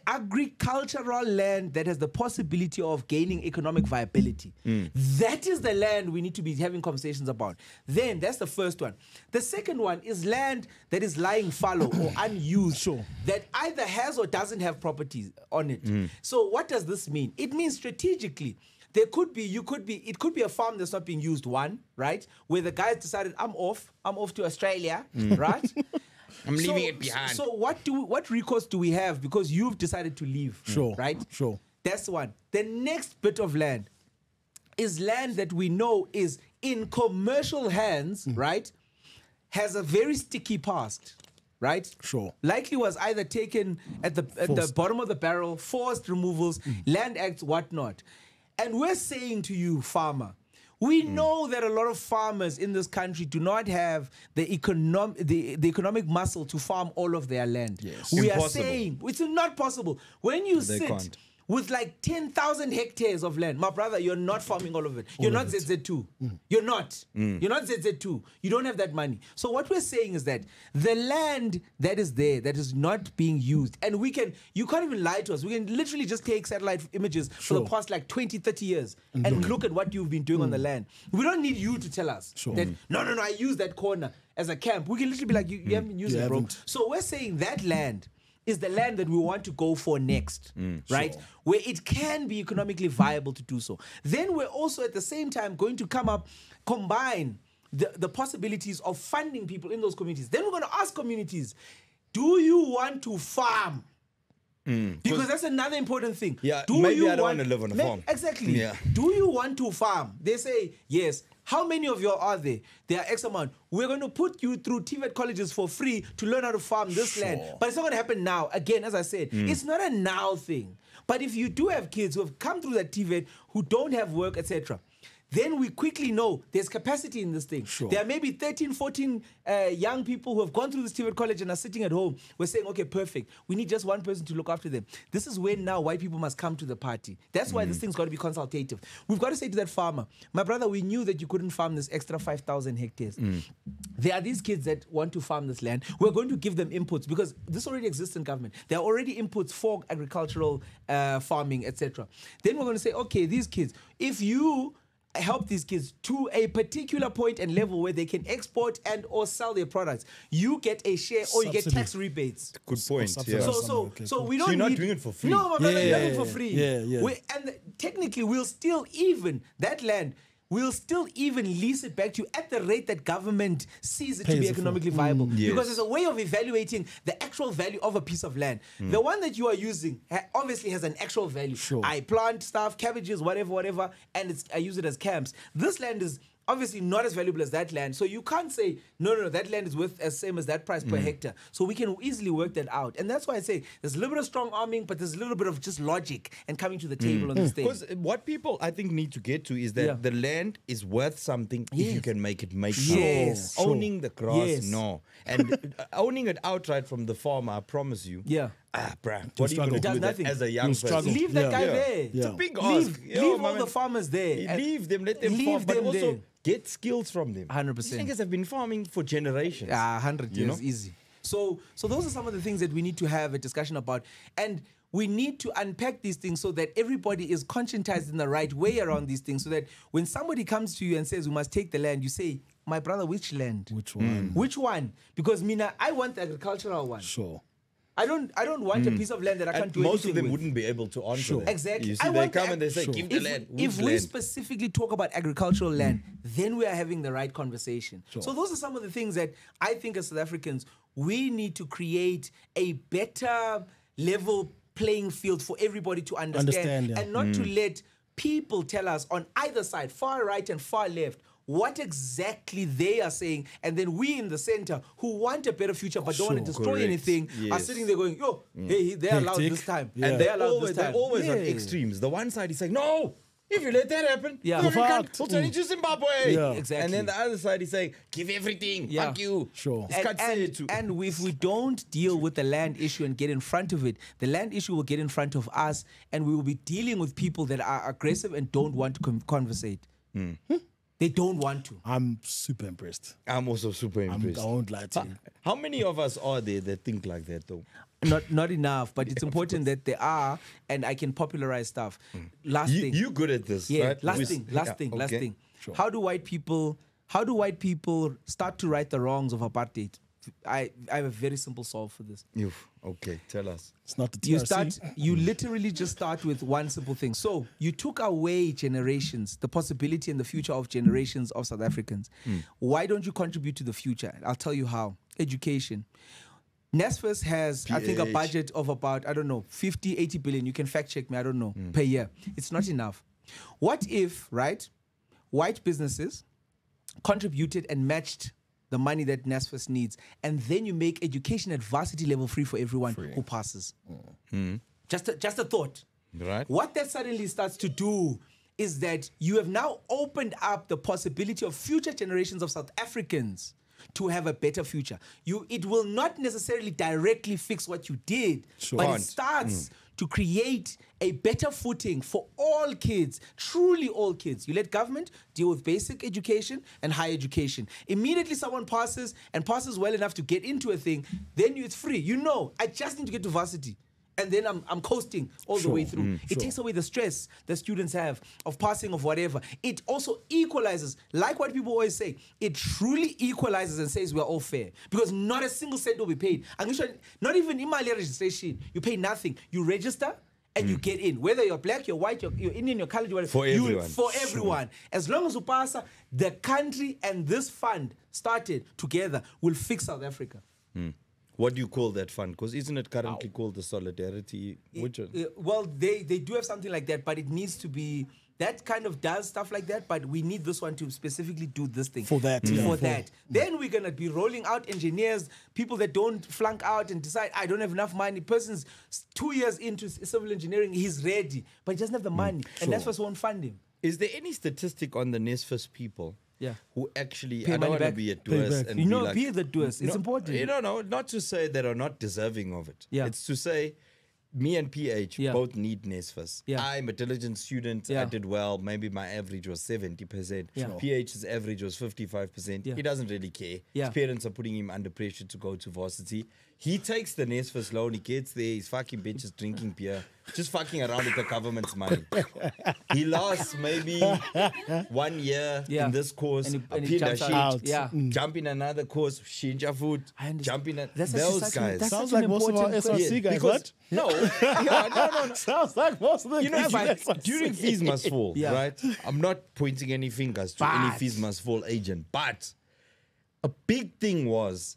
agricultural land that has the possibility of gaining economic viability. That is the land we need to be having conversations about. Then that's the first one. The second one is land that is lying fallow or unused, that either has or doesn't have properties on it. So what does this mean? It means strategically, it could be a farm that's not being used, right? Where the guys decided, I'm off to Australia, right? I'm leaving it behind. So what recourse do we have because you've decided to leave? Right? That's one. The next bit of land is land that we know is in commercial hands, right? Has a very sticky past, right? Likely was either taken at the bottom of the barrel, forced removals, land acts, whatnot. And we're saying to you, farmer, We know that a lot of farmers in this country do not have the economic muscle to farm all of their land. Yes. We Impossible. are saying it's not possible. When you They sit can't. with like 10,000 hectares of land, my brother, you're not farming all of it. You're not ZZ2. You're not. You're not ZZ2. You don't have that money. So what we're saying is that the land that is there, that is not being used, and you can't even lie to us. We can literally just take satellite images for the past like 20, 30 years and look at what you've been doing on the land. We don't need you to tell us that, no, I use that corner as a camp. We can literally be like, you haven't been using it, bro. So we're saying that land is the land that we want to go for next, right? Sure. Where it can be economically viable to do so. Then we're also at the same time going to combine the possibilities of funding people in those communities. Then we're going to ask communities, do you want to farm? Because that's another important thing. Yeah, maybe I don't want to live on a farm. Exactly. Yeah. Do you want to farm? They say, yes. How many of you are there? There are X amount. We're going to put you through TVET colleges for free to learn how to farm this land. But it's not going to happen now. Again, as I said, it's not a now thing. But if you do have kids who have come through that TVET, who don't have work, etc., then we quickly know there's capacity in this thing. There are maybe 13, 14 young people who have gone through this TVET college and are sitting at home. We're saying, okay, perfect. We need just one person to look after them. This is when now white people must come to the party. That's why this thing's got to be consultative. We've got to say to that farmer, my brother, we knew that you couldn't farm this extra 5,000 hectares. There are these kids that want to farm this land. We're going to give them inputs because this already exists in government. There are already inputs for agricultural farming, etc. Then we're going to say, okay, these kids, if you help these kids to a particular point and level where they can export and or sell their products, you get a share or you get tax rebates. Good point. Yeah. So we don't you're not need, doing it for free. No, my brother, you're doing it for free. Yeah. And technically, we'll still even that land. We'll still even lease it back to you at the rate that government sees it to be economically viable. Because it's a way of evaluating the actual value of a piece of land. The one that you are using obviously has an actual value. I plant stuff, cabbages, whatever, and I use it as camps. This land is obviously not as valuable as that land. So you can't say, no, that land is worth as same as that price per hectare. So we can easily work that out. And that's why I say there's a little bit of strong arming, but there's a little bit of just logic and coming to the table on this thing. Because what people, I think, need to get to is that the land is worth something if you can make it make something. Owning the grass, no. And owning it outright from the farmer, I promise you. Bruh, what are you going to do with that as a young person? Leave that guy there. It's a big ask. Leave all the farmers there. Leave them, let them farm, but also get skills from them. 100%. These niggas have been farming for generations. 100 years, easy. So those are some of the things that we need to have a discussion about. And we need to unpack these things so that everybody is conscientized in the right way around these things, so that when somebody comes to you and says, we must take the land, you say, my brother, which land? Which one? Which one? Because Mina, I want the agricultural one. I don't want a piece of land that I can't do anything with. Most of them wouldn't be able to answer that. Exactly. You see, they come and they say, give the land. If we specifically talk about agricultural land, then we are having the right conversation. So those are some of the things that I think as South Africans, we need to create a better level playing field for everybody to understand and not to let people tell us on either side, far right and far left, what exactly they are saying, and then we in the center who want a better future but don't want to destroy anything are sitting there going, yo, hey, they're allowed this time. And they're always on extremes. The one side is saying, no, if you let that happen, we'll turn into Zimbabwe. Exactly. And then the other side is saying, give everything, fuck you. And if we don't deal with the land issue and get in front of it, the land issue will get in front of us, and we will be dealing with people that are aggressive and don't want to conversate. They don't want to. I'm super impressed. I'm also super impressed. I won't lie to you. How many of us are there that think like that, though? Not enough, but it's important that there are, and I can popularize stuff. Last thing. You're good at this, right? Last thing. Sure. How do white people start to right the wrongs of apartheid? I have a very simple solve for this. Okay, tell us. It's not the TRC. You literally just start with one simple thing. So you took away generations, the possibility and the future of generations of South Africans. Why don't you contribute to the future? I'll tell you how. Education. NSFAS has, I think, a budget of about, 50, 80 billion. You can fact check me, I don't know, per year. It's not enough. What if, right, white businesses contributed and matched the money that NSFAS needs, and then you make education at varsity level free for everyone who passes? Just a thought. Right. What that suddenly starts to do is that you have now opened up the possibility of future generations of South Africans to have a better future. It will not necessarily directly fix what you did, but it starts to create a better footing for all kids, truly all kids. You let government deal with basic education and higher education. Immediately someone passes and passes well enough to get into a thing, then it's free. You know, I just need to get to varsity. And then I'm coasting all the way through. It takes away the stress that students have of passing, of whatever. It also equalizes, like what people always say, it truly equalizes and says we're all fair. Because not a single cent will be paid. Not even in my registration, you pay nothing. You register and you get in. Whether you're black, you're white, you're Indian, you're colored, whatever. For everyone. For everyone. As long as you pass, the country and this fund started together will fix South Africa. What do you call that fund? Because isn't it currently called the Solidarity? Well, they do have something like that, but it needs to be, that kind of does stuff like that, but we need this one to specifically do this thing. For that. For that. Then we're going to be rolling out engineers, people that don't flunk out and decide, I don't have enough money. Person's 2 years into civil engineering, he's ready, but he doesn't have the money. And that's why won't fund him. Is there any statistic on the NSFAS people who actually, I don't want to be a Pay doers back. and You know, like, be the doers. It's important. You know, no, not to say that are not deserving of it. Yeah. It's to say, me and PH Yeah. both need NSFAS. Yeah. I'm a diligent student. Yeah. I did well. Maybe my average was 70%. Yeah. PH's average was 55%. Yeah. He doesn't really care. Yeah. His parents are putting him under pressure to go to varsity. He takes the NSFAS loan. He gets there. He's fucking bitches drinking beer. Just fucking around with the government's money. He lasts maybe 1 year in this course. And he jumps out. Yeah. Jump in another course. Shinja food. I understand. Jump in. That's Those such guys. that's Sounds such an like most of our important question. SRC guys. because- What? No, no. Sounds like most of the You know, guys. but in SRC. during fees must fall, Yeah. right? I'm not pointing any fingers to any But- fees must fall agent, but a big thing was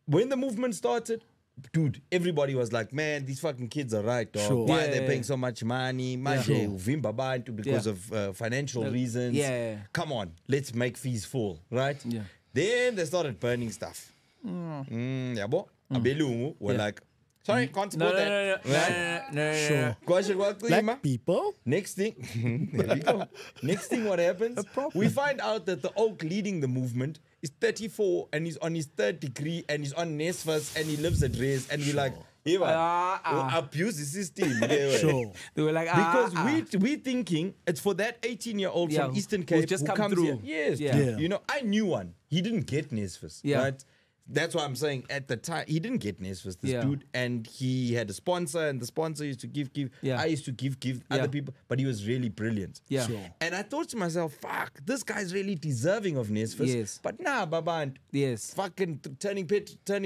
when the movement started, dude, everybody was like, man, these fucking kids are right, dog. Sure. Why are Yeah. they paying so much money? Manje, uvimba bantu because of financial reasons. Yeah. Come on, let's make fees fall, right? Yeah. Then they started burning stuff. Yabo, abelungu were like, sorry, can't support that. Right? Sure. Kwashe kwakuima. Black people? Next thing, there we go. Next thing, what happens? We find out that the oak leading the movement is 34 and he's on his third degree and he's on NSFAS and he lives at Res and we're like, we'll abuse the system. Sure. They were like, Because we thinking it's for that 18-year-old Yeah, from Eastern who's Cape just who come comes through. here. Yes. Yeah. You know, I knew one. He didn't get NSFAS, Yeah. right? That's why I'm saying at the time he didn't get NSFAS, this Yeah. dude, and he had a sponsor, and the sponsor used to give. Yeah. I used to give Yeah. other people, but he was really brilliant. Yeah. Sure. And I thought to myself, fuck, this guy's really deserving of NSFAS. Yes. But nah, Baba, Yes. fucking turning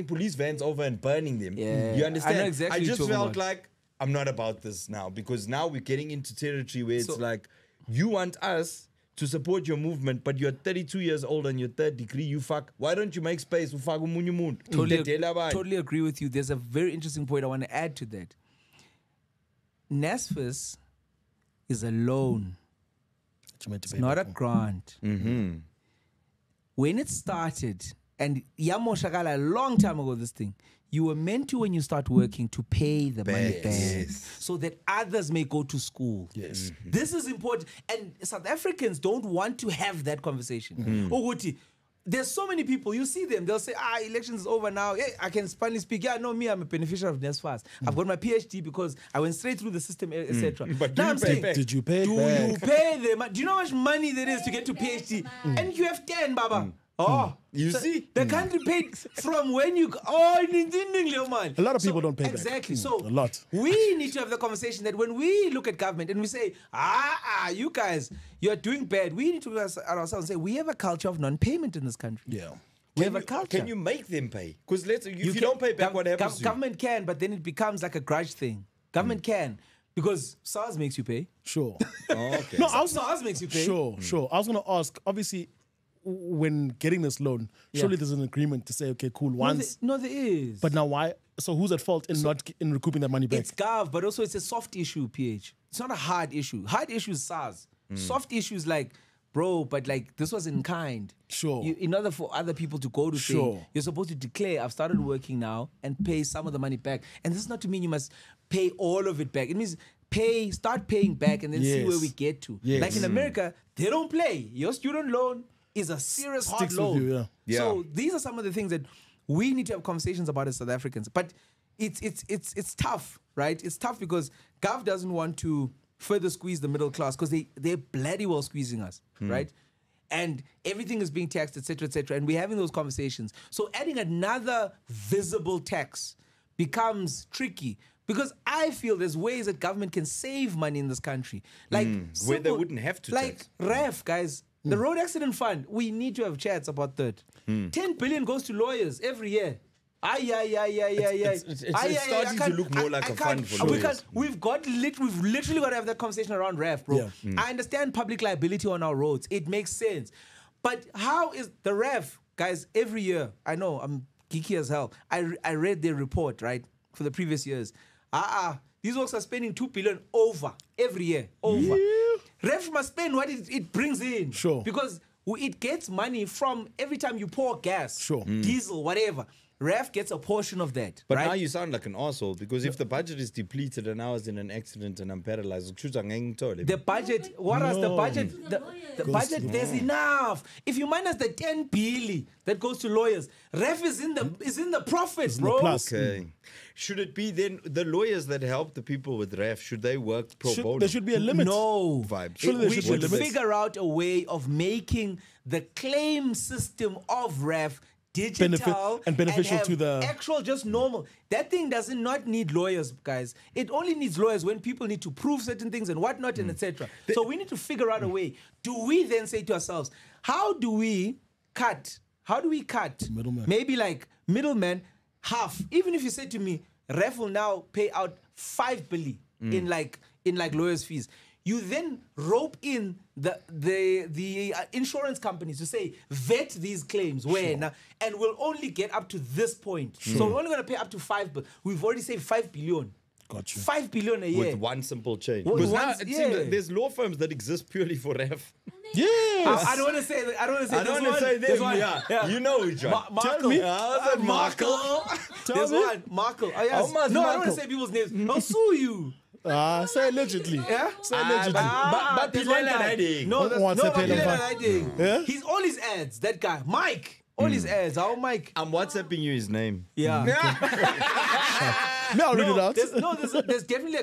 police vans over and burning them. Yeah. You understand? I know exactly I what just you're felt talking about. like I'm not about this now because now we're getting into territory where it's So- like you want us to support your movement, but you're 32 years old on your third degree. You fuck. Why don't you make space? Totally agree with you. There's a very interesting point I want to add to that. NSFAS is a loan. It's not a grant. When it started, and Yamo Shagala a long time ago, this thing, you were meant to, when you start working, to pay the money back Yes. so that others may go to school. Yes. This is important. And South Africans don't want to have that conversation. Oguti, there's so many people, you see them, they'll say, elections is over now. Hey, I can finally speak. Yeah, no, me, I'm a beneficiary of NSFAS. I've got my PhD because I went straight through the system, etc. But do Now you I'm pay saying, back? Did you pay do back? you pay them? Do you know how much money there is to get to PhD? And you have 10, Baba. Oh, You see? the country paid from when you man. A lot of people don't pay back. Exactly. So A lot. we need to have the conversation that when we look at government and we say, you guys, you're doing bad. We need to look at ourselves and say we have a culture of non-payment in this country. Yeah. We have a culture. Can you make them pay? Because if you can- don't pay back, what happens to you? Government can, but then it becomes like a grudge thing. Government can. Because SARS makes you pay. Sure. Oh, okay. No, I was SARS makes you pay. Sure. I was going to ask, obviously, when getting this loan, surely there's an agreement to say, okay, cool, once. No, there is. But now why? So who's at fault in not in recouping that money back? It's Gov, but also it's a soft issue, PH. It's not a hard issue. Hard issue is SARS. Soft issues like, bro, but like this was in kind. Sure. In order for other people to go to Sure. thing, you're supposed to declare, I've started working now and pay some of the money back. And this is not to mean you must pay all of it back. It means start paying back and then see where we get to. Like in America, they don't play. Your student loan is a serious hard loan. You, So these are some of the things that we need to have conversations about as South Africans. But it's tough, right? It's tough because Gov doesn't want to further squeeze the middle class because they're bloody well squeezing us, right? And everything is being taxed, etc., etc. And we're having those conversations. So adding another visible tax becomes tricky because I feel there's ways that government can save money in this country. Like where they wouldn't have to tax. RAF, guys. The road accident fund, we need to have chats about that. 10 billion goes to lawyers every year. It's starting to look more like a fund for lawyers. We've literally got to have that conversation around RAF, bro. I understand public liability on our roads. It makes sense. But how is the RAF, guys, every year, I know, I'm geeky as hell. I read their report, right, for the previous years. These works are spending 2 billion over every year, over. RAF must spend what it brings in. Sure. Because it gets money from every time you pour gas, sure, diesel, whatever. RAF gets a portion of that. But right? now you sound like an arsehole because if the budget is depleted and I was in an accident and I'm paralyzed, the budget, what is the budget? The budget, there's enough. If you minus the 10 billion that goes to lawyers, RAF is in the profit, bro. Okay. Should it be then the lawyers that help the people with RAF, should they work pro bono? There should be a limit. No. We should figure out a way of making the claim system of RAF digital and beneficial to the actual, just normal. That thing does not need lawyers, guys. It only needs lawyers when people need to prove certain things and whatnot and etc. So we need to figure out a way. Do we then say to ourselves, how do we cut middleman? Maybe like middleman half. Even if you say to me, RAF will now pay out 5 billion in like lawyers' fees. You then rope in the insurance companies to say, vet these claims and we'll only get up to this point. So we're only going to pay up to 5 billion. We've already saved 5 billion. Got you. 5 billion a year. With one simple change. Because now it seems that there's law firms that exist purely for RAF. Yes. I don't want to say this one. Yeah. You know which one. Tell me. Markle. There's one. Markle. Oh, yes. I don't want to say people's names. I'll sue you. Say allegedly. Yeah? Say allegedly. But Pilela Riding. No, Pilela Riding. Yeah? He's all his ads, that guy. Mike. All his ads. Our Mike. I'm WhatsApping you his name. Yeah. I'll read it out. There's definitely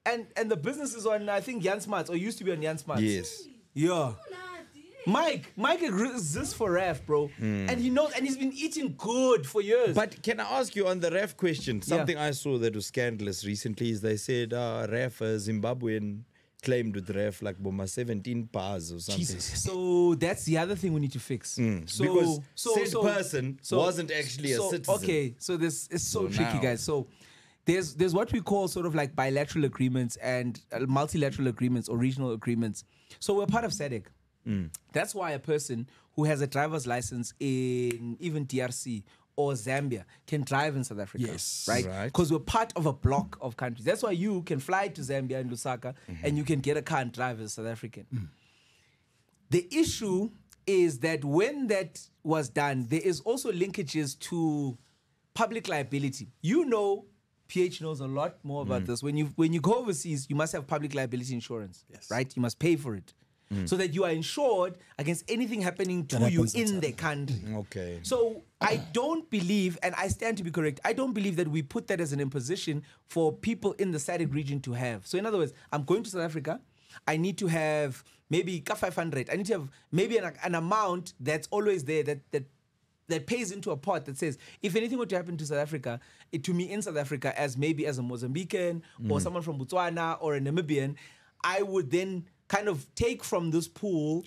and the business is on, I think, Jan Smarts, or used to be on Jan Smarts. Yes. Yeah. Mike exists for RAF, bro. And he knows, and he's been eating good for years. But can I ask you on the RAF question? Something I saw that was scandalous recently is they said RAF, Zimbabwean, claimed with RAF like Boma 17 bars or something. Jesus. So that's the other thing we need to fix. Because said person wasn't actually a citizen. Okay, so this is so tricky, now. guys. So there's what we call sort of like bilateral agreements and multilateral agreements or regional agreements. So we're part of SADC. That's why a person who has a driver's license in even DRC or Zambia can drive in South Africa. Yes. Right? Because we're part of a block of countries. That's why you can fly to Zambia and Lusaka and you can get a car and drive as a South African. The issue is that when that was done, there is also linkages to public liability. You know, PH knows a lot more about this. When you go overseas, you must have public liability insurance. Yes. Right? You must pay for it. So that you are insured against anything happening to you in the country. Okay. So I don't believe, and I stand to be correct, I don't believe that we put that as an imposition for people in the SADC region to have. So in other words, I'm going to South Africa, I need to have maybe 500. I need to have maybe an amount that's always there that pays into a pot that says, if anything were to happen to South Africa, to me in South Africa, as maybe as a Mozambican or someone from Botswana or a Namibian, I would then kind of take from this pool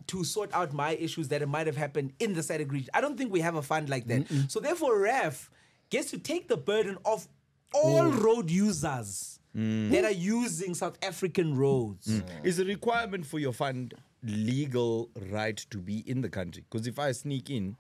to sort out my issues that it might have happened in the SADC region. I don't think we have a fund like that. So therefore, RAF gets to take the burden of all road users that are using South African roads. Is a requirement for your fund legal right to be in the country? Because if I sneak in,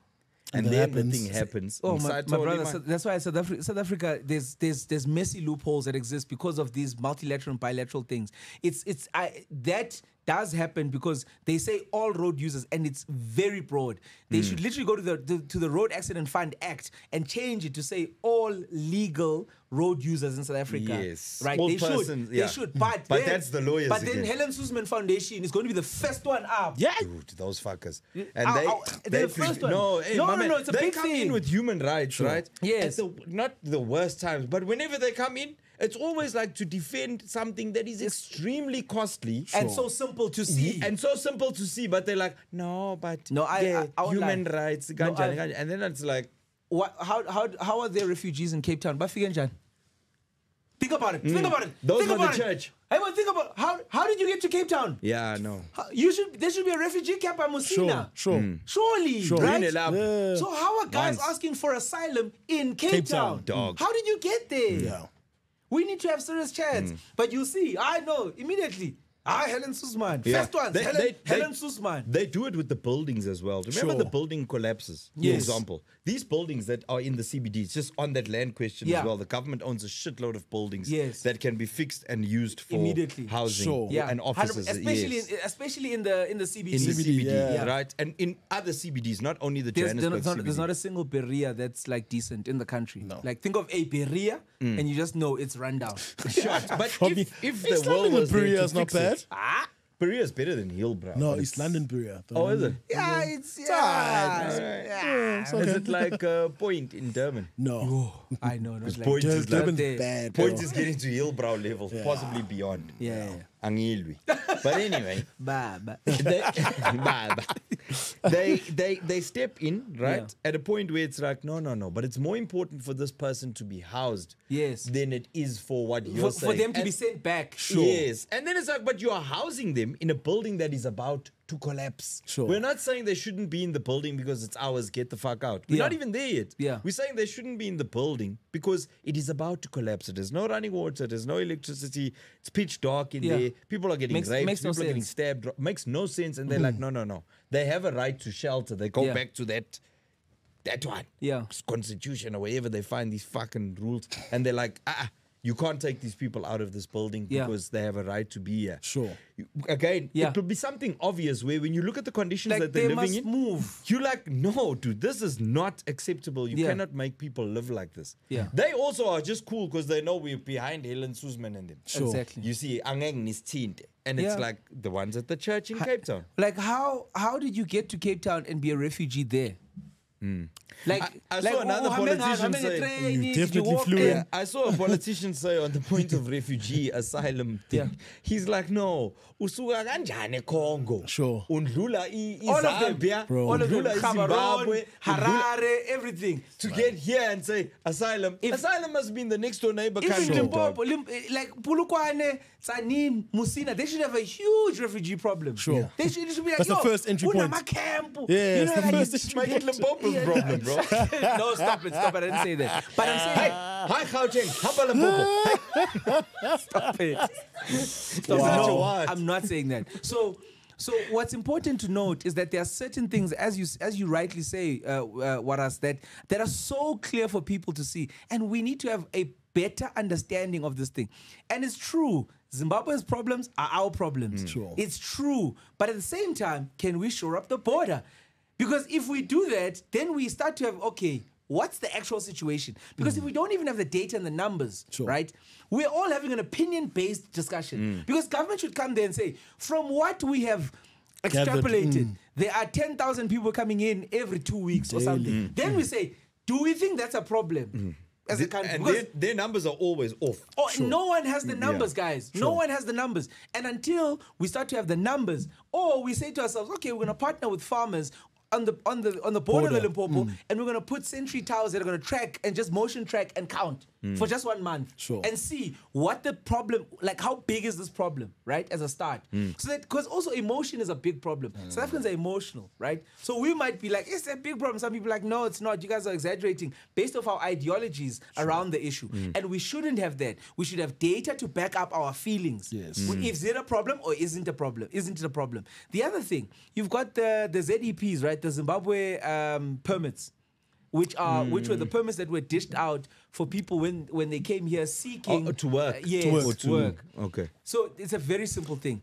and then the thing happens. Oh, my brother, that's why South Africa, there's messy loopholes that exist because of these multilateral and bilateral things. That does happen because they say all road users, and it's very broad. They should literally go to the Road Accident Fund Act and change it to say all legal road users in South Africa. Yes. Right. All They persons, should. yeah. They should. But But then, that's the lawyers But then again. Helen Suzman Foundation is going to be the first one up. Yeah. Dude, those fuckers. Ow, And ow, they're the pre- first one. No, hey, No, my no, man, no, it's a they big come in thing. with human rights, right? Yes. Not the worst times, but whenever they come in, it's always like to defend something that is extremely costly And so simple to see. and so simple to see, but they're like, no, but No, I won't human lie. rights, No, ganja, ganja. And then it's like, How are there refugees in Cape Town? Bafigenjan. Think about it. Think about it. Those think were the about it. church. Hey, but think about how did you get to Cape Town? yeah, no. There should be a refugee camp at Musina. Sure. Surely, Sure. right? Bring it up. Yeah. So how are guys Once. asking for asylum in Cape, Cape Town? Town. Dog. How did you get there? Yeah. We need to have serious chats. But you see, I know immediately. Helen Suzman. Yeah. First one, Helen Suzman. They do it with the buildings as well. Remember Sure. the building collapses, for Yes. example. These buildings that are in the CBDs, just on that land question Yeah. as well, the government owns a shitload of buildings Yes. that can be fixed and used for Immediately. housing Sure. and offices. especially yes. especially in the CBD. in the CBD, yeah. right? And in other CBDs, not only the There's Johannesburg not, CBD. there's not a single Berea that's like decent in the country. No. Like think of a Berea and you just know it's run down. shot. But Probably- if East the world London was there Berea to is not fix it- bad. Berea is better than Hillbrow. No, but East London Berea. Oh, is it? yeah, it's alright. yeah. It's Is okay. it like a Point in Durban? No. I know. Not like Point is like, Durban's there. bad. Point bro. is getting to Hillbrow levels, possibly beyond. Yeah. Angilwi. But anyway, Baba. they step in, right? Yeah. At a point where it's like, no. But it's more important for this person to be housed Yes. than it is for what you're For saying. them to be And- sent back. Yes. And then it's like, but you are housing them in a building that is about to collapse. Sure. We're not saying they shouldn't be in the building because it's ours, get the fuck out. We're Yeah. not even there yet. Yeah. We're saying they shouldn't be in the building because it is about to collapse. There's no running water, there's no electricity, it's pitch dark in Yeah. there. People are getting Makes raped, no people are getting sense. stabbed. Makes no sense. And they're like, no. They have a right to shelter. They go Yeah. back to that one. Yeah. Constitution or wherever they find these fucking rules. And they're like, you can't take these people out of this building Yeah. because they have a right to be here. Sure. Again, Yeah. it will be something obvious where when you look at the conditions Like that they're they living must in, move. you're like, no, dude, this is not acceptable. You Yeah. cannot make people live like this. Yeah. They also are just cool because they know we're behind Helen Suzman and them. Sure. Exactly. You see, Angeng is tinte. And it's Yeah. like the ones at the church in Cape Town. Like how did you get to Cape Town and be a refugee there? Like I like, saw another politician how many say- train, You did definitely walk flew there? in. I saw a politician say on the point of refugee asylum thing. Yeah. He's like, no, usuka kanjani Congo? Sure. Undlula All of them, Zambia, Bro. all of them, undlula Gaborone, Zimbabwe, undlula- Harare, everything. to get here and say asylum. Asylum must be in the next door neighbor Even country. Limpopo, like Pulukwane, Tsanim, Musina, they should have a huge refugee problem. Sure. They should be like, That's the yo, first entry point. Camp. Yeah, it's the like, first it's- entry Make it Limpopo's Yeah. problem, bro. No, stop it. I didn't say that. But I'm saying, Hey, hi Gauteng, hapa Limpopo. Hey, stop it. Stop Wow. it. No, What? I'm not saying that. So what's important to note is that there are certain things, as you rightly say, Waras, that are so clear for people to see, and we need to have a better understanding of this thing. And it's true, Zimbabwe's problems are our problems. Sure. It's true, but at the same time, can we shore up the border? Because if we do that, then we start to have, okay, what's the actual situation? Because if we don't even have the data and the numbers, Sure. right, we're all having an opinion-based discussion. Because government should come there and say, from what we have Gathered, extrapolated, there are 10,000 people coming in every 2 weeks or something. Then we say, do we think that's a problem as a country? and Because their numbers are always off. no one has the numbers, guys. No one has the numbers. And until we start to have the numbers, or we say to ourselves, okay, we're going to partner with farmers on the border of the Limpopo, and we're going to put sentry towers that are going to track and just motion track and count for just 1 month, Sure. and see what the problem, like how big is this problem, right? As a start, so that because also emotion is a big problem. South Africans are emotional, right? So we might be like, it's a big problem. Some people are like, no, it's not. You guys are exaggerating based off our ideologies around the issue, and we shouldn't have that. We should have data to back up our feelings. Yes. Is it a problem or isn't a problem? Isn't it a problem? The other thing, you've got the ZEPs, right? The Zimbabwe permits, which were the permits that were dished out for people when they came here seeking To work. yes, To work. work. Okay. So it's a very simple thing.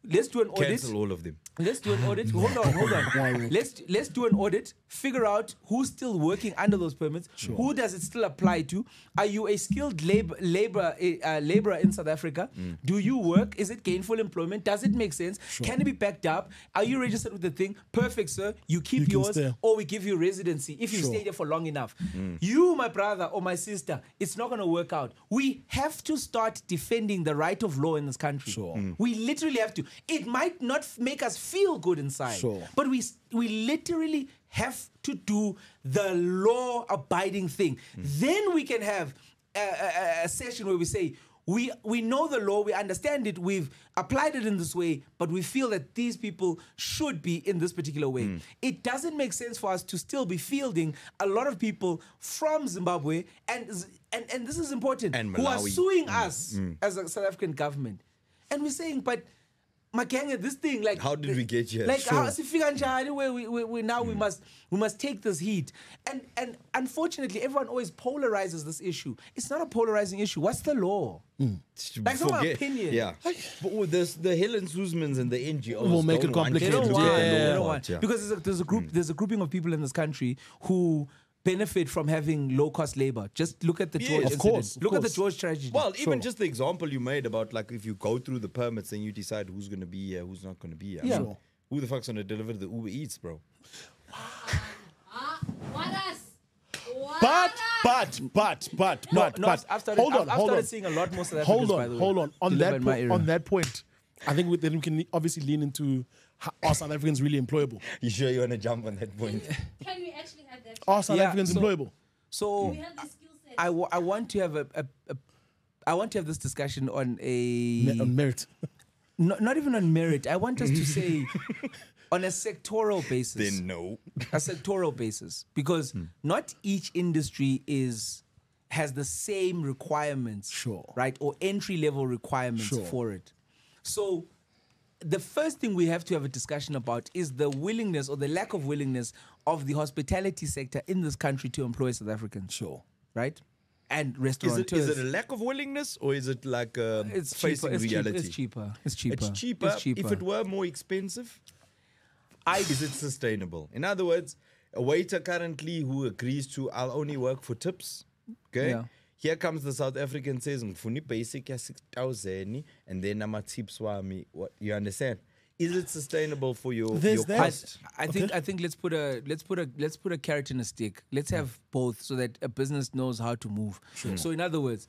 let's do an audit. Cancel all of them. Let's do an audit. Hold on. Let's do an audit. Figure out who's still working under those permits. Who does it still apply to? Are you a skilled laborer in South Africa? Do you work? Is it gainful employment? Does it make sense? Can it be backed up? Are you registered with the thing? Perfect, sir. You keep yours, or we give you residency if you stay there for long enough. You, my brother or my sister, it's not going to work out. We have to start defending the right of law in this country. We literally have to. It might not make us feel good inside, but we literally have to do the law-abiding thing. Then we can have a session where we say, we know the law, we understand it, we've applied it in this way, but we feel that these people should be in this particular way. It doesn't make sense for us to still be fielding a lot of people from Zimbabwe, and this is important, and who are suing us as a South African government. And we're saying, but Makanga, this thing, like, how did we get here? Like, how we now we must take this heat, and unfortunately, everyone always polarizes this issue. It's not a polarizing issue. What's the law? Like, not my opinion. Yeah, but with this, the Helen Suzmans and the NGOs will make it complicated. They don't want. Because there's a grouping of people in this country who benefit from having low-cost labor. Just look at the George incident. Look at the George tragedy. Well, even just the example you made about, like, if you go through the permits and you decide who's going to be here, who's not going to be here. Yeah. Who the fuck's going to deliver the Uber Eats, bro? But I've started seeing a lot more South Africans, by the way. Hold on. On that point, I think then we can obviously lean into are South Africans really employable? You sure you want to jump on that point? Can we actually have that? Are South Africans employable? So we have the skill set. I want to have I want to have this discussion on on merit. Not even on merit. I want us to say on a sectoral basis. Then no. A sectoral basis. Because not each industry has the same requirements. Right? Or entry level requirements for it. So the first thing we have to have a discussion about is the willingness or the lack of willingness of the hospitality sector in this country to employ South Africans. Right? And restaurateurs. Is it a lack of willingness, or is it like it's facing reality? It's cheaper. It's cheaper. If it were more expensive, is it sustainable? In other words, a waiter currently who agrees to, I'll only work for tips. Okay? Yeah. Here comes the South African says, "Ngifuna basic ya 6,000 and then ama tips wami." What, you understand? Is it sustainable for your cost? I think let's put a carrot in a stick. Let's have both so that a business knows how to move. So in other words,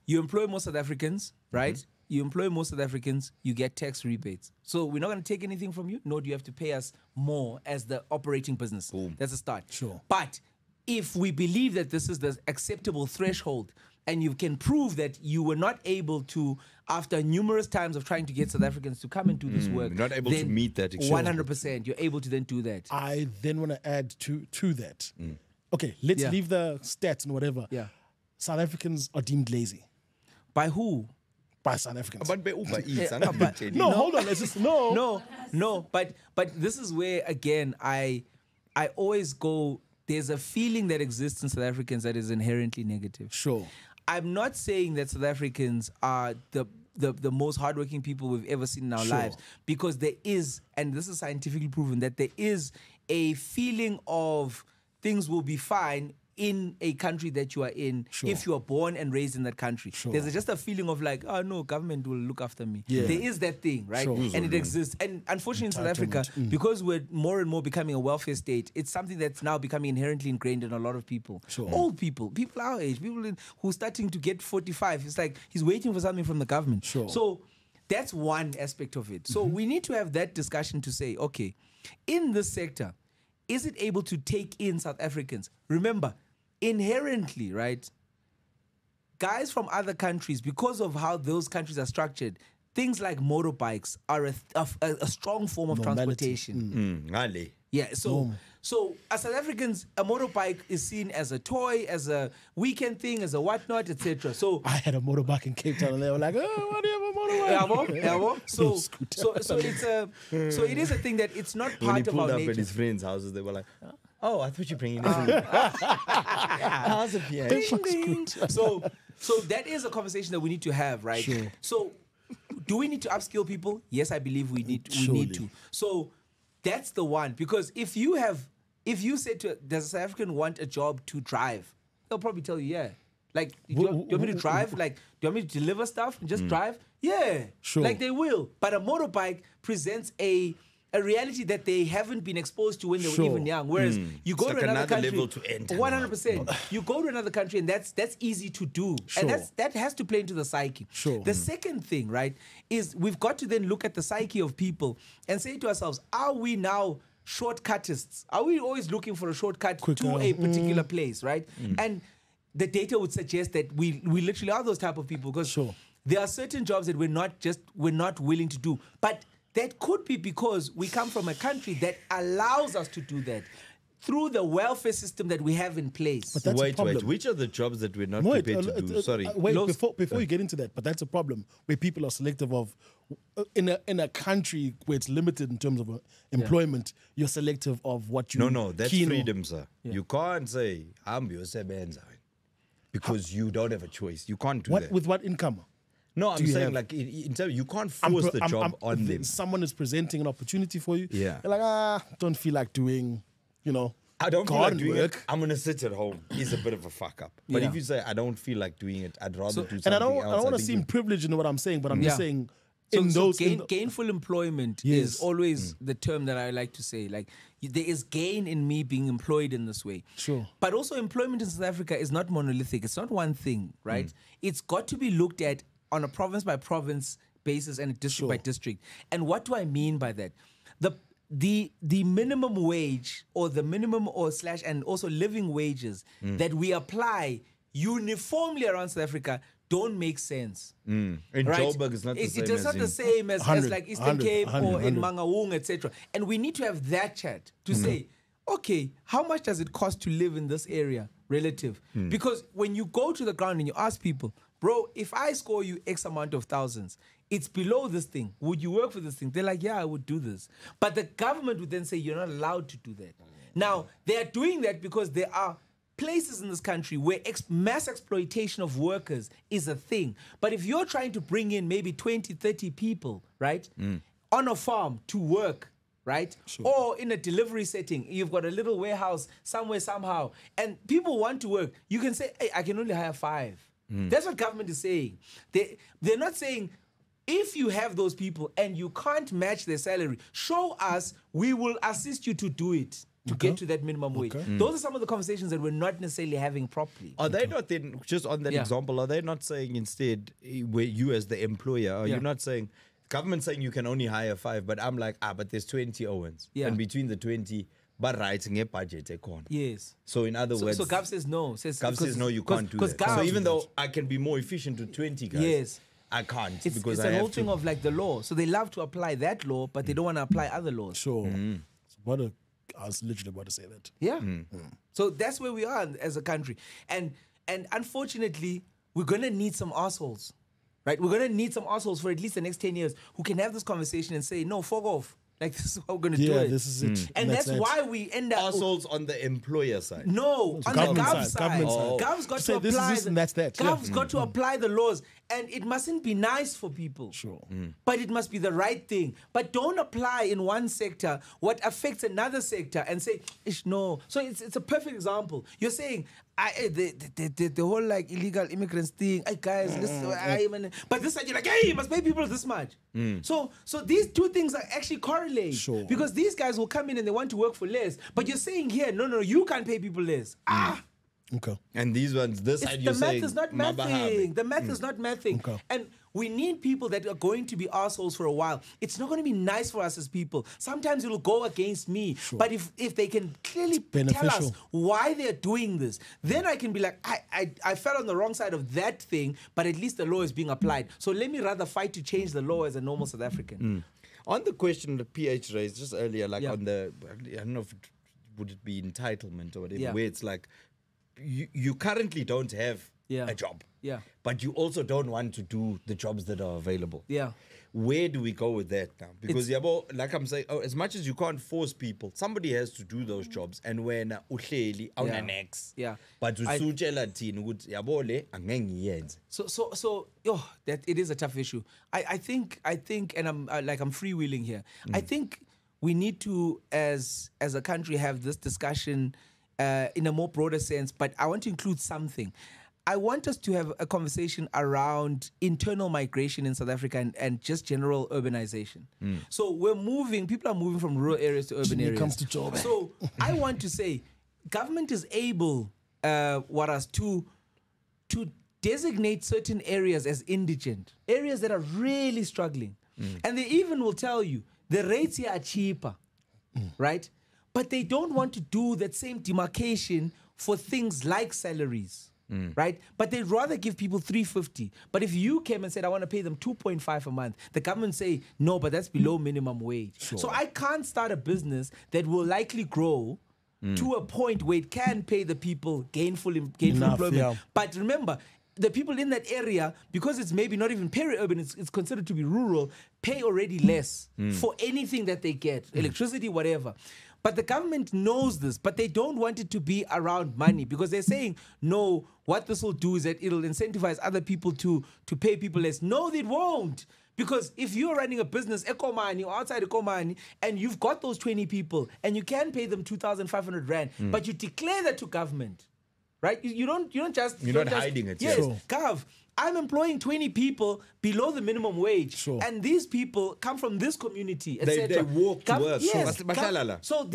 you employ more South Africans, right? You employ more South Africans, you get tax rebates. So we're not going to take anything from you, nor do you have to pay us more as the operating business. Boom. That's a start. But if we believe that this is the acceptable threshold, and you can prove that you were not able to, after numerous times of trying to get South Africans to come and do this work, not able to meet that. 100%, you're able to then do that. I then want to add to that. Okay, let's leave the stats and whatever. Yeah. South Africans are deemed lazy. By who? By South Africans. But by Uber Eats. No, hold on. Let's just No. But this is where again I always go. There's a feeling that exists in South Africans that is inherently negative. I'm not saying that South Africans are the most hardworking people we've ever seen in our lives, because there is, and this is scientifically proven, that there is a feeling of things will be fine in a country that you are in if you are born and raised in that country. There's just a feeling of like, oh no, government will look after me. There is that thing, right? And it exists. And unfortunately in South Africa, because we're more and more becoming a welfare state, it's something that's now becoming inherently ingrained in a lot of people. Old people our age, people who are starting to get 45. It's like he's waiting for something from the government. So that's one aspect of it. So we need to have that discussion to say, okay, in this sector, is it able to take in South Africans? Remember, inherently, right, guys from other countries, because of how those countries are structured, things like motorbikes are a strong form of transportation. Yeah, so as South Africans, a motorbike is seen as a toy, as a weekend thing, as a whatnot, etc. So I had a motorbike in Cape Town, and they were like, "Oh, why do you have a motorbike?" So it is a thing that it's not part of our nature. When he pulled up at his friends' houses, they were like, "Oh, I thought you were bringing this." How's it here? So that is a conversation that we need to have, right? So do we need to upskill people? Yes, I believe we need to. So that's the one, because if you say to, does a South African want a job to drive? They'll probably tell you, yeah. Like, do you want me to drive? Like, do you want me to deliver stuff and just drive? Yeah. Sure. Like, they will. But a motorbike presents a reality that they haven't been exposed to when they were even young. Whereas you go It's to like another country, level to enter. 100%. You go to another country, and that's easy to do, and that has to play into the psyche. Sure. The second thing, right, is we've got to then look at the psyche of people and say to ourselves: are we now shortcutists? Are we always looking for a shortcut to a particular place, right? And the data would suggest that we literally are those type of people, because there are certain jobs that we're not willing to do, but that could be because we come from a country that allows us to do that through the welfare system that we have in place. But that's a problem. Wait. Which are the jobs that we're not prepared to do? Sorry. Wait, before you get into that, but that's a problem where people are selective of, in a country where it's limited in terms of employment, you're selective of what you No, that's freedom, sir. Yeah. You can't say, I'm your sebenza, because you don't have a choice. You can't do that. With what income? No, I'm saying like in terms, you can't force the job on them. Someone is presenting an opportunity for you. Yeah. You're like, don't feel like doing, I don't feel like doing work. it. I'm gonna sit at home. Is a bit of a fuck up. But if you say I don't feel like doing it, I'd rather do something and I else. don't want to seem privileged in what I'm saying, but I'm just saying gainful employment is always the term that I like to say. Like, there is gain in me being employed in this way. Sure. But also, employment in South Africa is not monolithic. It's not one thing, right? It's got to be looked at on a province by province basis and a district by district. And what do I mean by that? The minimum wage, or the minimum / and also living wages that we apply uniformly around South Africa don't make sense. In Joburg, it's not the same. It's not the same as like Eastern Cape or in Mangaung, etc. And we need to have that chat to say, okay, how much does it cost to live in this area relative? Because when you go to the ground and you ask people, bro, if I score you X amount of thousands, it's below this thing. Would you work for this thing? They're like, yeah, I would do this. But the government would then say, you're not allowed to do that. Now, they are doing that because there are places in this country where mass exploitation of workers is a thing. But if you're trying to bring in maybe 20, 30 people, right, on a farm to work, right? Sure. Or in a delivery setting, you've got a little warehouse somewhere, somehow, and people want to work, you can say, hey, I can only hire 5. That's what government is saying. They're not saying, if you have those people and you can't match their salary, show us, we will assist you to do it, to get to that minimum wage. Those are some of the conversations that we're not necessarily having properly. Are they not then, just on that example, are they not saying instead, where you as the employer, are you not saying, government saying you can only hire 5, but I'm like, but there's 20 Owens. And between the 20, but writing a budget, yes. So in other words, so Gov says no. Gov says no, you can't do that. So even though I can be more efficient to 20 guys, I can't, because it's I an have whole thing of like the law. So they love to apply that law, but they don't want to apply other laws. Sure. I was literally about to say that. Yeah. So that's where we are as a country, and unfortunately, we're gonna need some assholes, right? We're gonna need some assholes for at least the next 10 years who can have this conversation and say, no, fuck off. Like, this is how we're going to do it. This is it. And that's why we end up... Assholes on the employer side. No, on the Gov side. Gov's got to apply... Gov's got to apply the laws. And it mustn't be nice for people. Sure. But it must be the right thing. But don't apply in one sector what affects another sector and say, no. So it's a perfect example. You're saying... the whole like illegal immigrants thing, guys, listen, but this side you're like, hey, you must pay people this much. So these two things are actually correlated. Sure. Because these guys will come in and they want to work for less, but you're saying here, no, you can't pay people less. Okay. And these ones, this side you're saying, the math is not mathing. The math is not mathing. Okay. And we need people that are going to be assholes for a while. It's not going to be nice for us as people. Sometimes it'll go against me. Sure. But if they can clearly tell us why they're doing this, then I can be like, I fell on the wrong side of that thing, but at least the law is being applied. So let me rather fight to change the law as a normal South African. On the question that PH raised just earlier, like on the, I don't know if would it be entitlement or whatever, where it's like, you currently don't have a job. Yeah. But you also don't want to do the jobs that are available. Yeah. Where do we go with that now? Because like I'm saying, as much as you can't force people, somebody has to do those jobs. And when uhleli awunanex, but usutshela thina ukuthi yabo le angeke ngiyenze. So that it is a tough issue. I think, and I'm freewheeling here. I think we need to, as a country, have this discussion in a more broader sense. But I want to include something. I want us to have a conversation around internal migration in South Africa and just general urbanization. So people are moving from rural areas to urban areas. Comes to job. So I want to say, government is able, to designate certain areas as indigent, areas that are really struggling. And they even will tell you, the rates here are cheaper, right? But they don't want to do that same demarcation for things like salaries. Right? But they'd rather give people 350. But if you came and said, I want to pay them 2.5 a month, the government say, no, but that's below minimum wage. Sure. So I can't start a business that will likely grow to a point where it can pay the people gainful employment. Yeah. But remember, the people in that area, because it's maybe not even peri-urban, it's considered to be rural, pay already less for anything that they get, electricity, whatever. But the government knows this, but they don't want it to be around money because they're saying, no, what this will do is that it'll incentivize other people to pay people less. No, they won't. Because if you're running a business, Ekomani or outside Ekomani, and you've got those 20 people and you can pay them 2,500 rand, but you declare that to government, right? You're not hiding it. Yes, Gav, I'm employing 20 people below the minimum wage, and these people come from this community, etc. They walk to work. Yes, so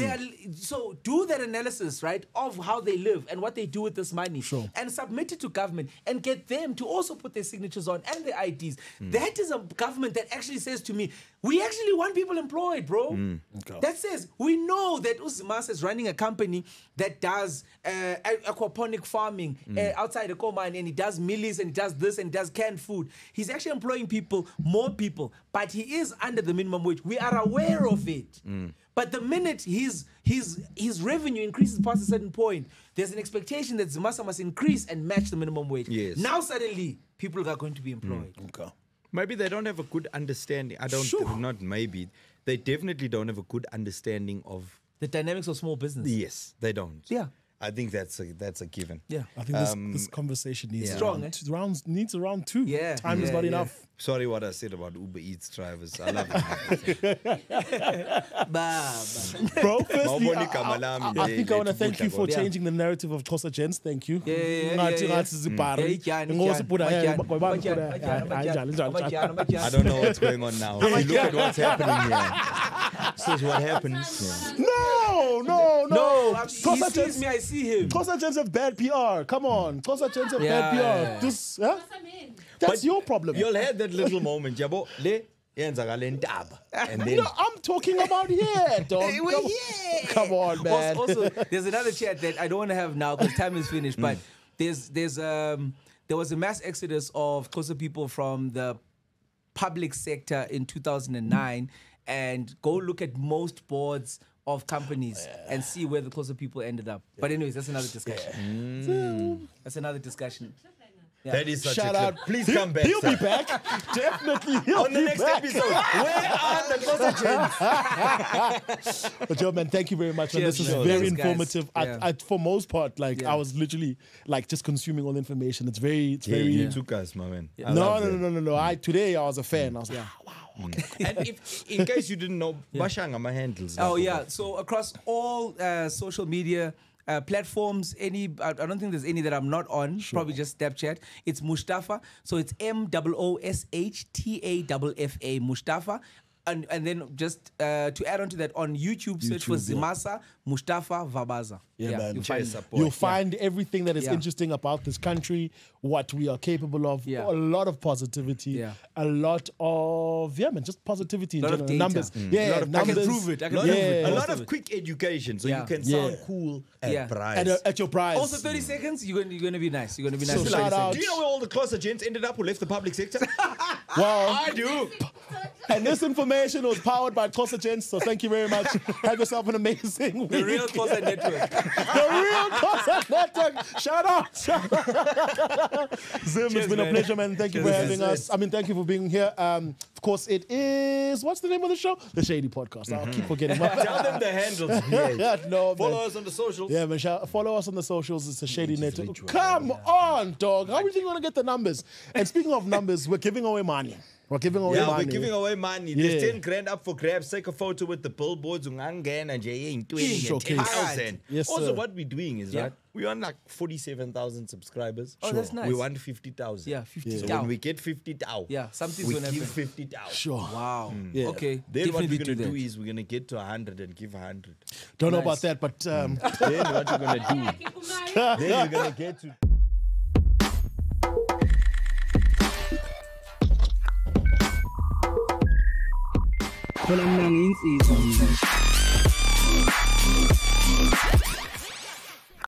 so do that analysis, right, of how they live and what they do with this money, and submit it to government and get them to also put their signatures on and their IDs. That is a government that actually says to me, we actually want people employed, bro. That says, we know that Uzimasa is running a company that does aquaponic farming outside of Komani, and he does millies and he does this and he does canned food. He's actually employing people, more people, but he is under the minimum wage. We are aware of it. But the minute his revenue increases past a certain point, there's an expectation that Zimasa must increase and match the minimum wage. Yes. Now suddenly, people are going to be employed. Okay. Maybe they don't have a good understanding. Not maybe. They definitely don't have a good understanding of the dynamics of small business. Yes, they don't. Yeah. I think that's a given. Yeah. I think this conversation needs needs a round two. Yeah. Time is not enough. Sorry what I said about Uber Eats drivers. I love them. Bro, firstly, I think I want to thank you for changing the narrative of Xhosa Gents. Thank you. I don't know what's going on now. You look at what's happening here. This is what happens. No. Xhosa Gents, I see him. Xhosa Gents have bad PR. Come on. Xhosa Gents have bad PR. That's your problem. You'll have that little moment. And then I'm talking about here, dog. Come on, man. Also, there's another chat that I don't want to have now because time is finished. But there was a mass exodus of Xhosa people from the public sector in 2009, and go look at most boards of companies and see where the Xhosa people ended up. But anyways, that's another discussion. That's another discussion. Yeah. That is such a clip. Please come back. He'll be back. Definitely he'll on the be next back. episode. Where are the Xhosa Gents? But Joe, man, thank you very much. Cheers, this is very Thanks, informative. yeah. For most part, I was literally just consuming all the information. It's very. You took us, my man. Yeah. No. Today I was a fan. I was like, wow. Okay. And if, in case you didn't know, Bashanga, my handles. Oh yeah. So across all social media platforms, I don't think there's any that I'm not on. Sure. Probably just Snapchat. It's Mustafa. So it's MOOSHTAFFA Mustafa. And then just to add on to that, on YouTube, search for Zimasa Mustafa Vabaza. Yeah, man. You'll find everything that is interesting about this country, what we are capable of, a lot of positivity, a lot of, just positivity in general. Numbers. Numbers. I can prove it. A lot of quick education, so you can sound cool at price. At your price. Also 30 seconds, you're going to be nice. You're going to be nice. So shout out. Do you know where all the Xhosa Gents ended up who left the public sector? Well, I do. And this information was powered by Xhosa Gents, so thank you very much. Have yourself an amazing week. The real Xhosa Network. The real Xhosa Network. Shout out. Zim, it's been a pleasure, man. Thank you for having us. I mean, thank you for being here. Of course, it is, what's the name of the show? The Shady Podcast. I'll keep forgetting. Tell them the handles. No, follow us on the socials. Yeah, man. Follow us on the socials. It's a Shady Network. Come on, dog. How are we going to get the numbers? And speaking of numbers, we're giving away money. We're giving away money. We're giving away money. There's 10 grand up for grabs. Take a photo with the billboards. Yes, also, what we're doing is, right, we're on like 47,000 subscribers. Oh, that's nice. We want 50,000. Yeah, 50,000. So when we get 50,000, something's we going to give happen. 50,000. Sure. Wow. Yeah. Okay. Then what we're Definitely going to do is we're going to get to 100 and give 100. Don't know about that, but... Then what we're going to do, then we're going to get to... Phela mina ngiyinsizwa mina.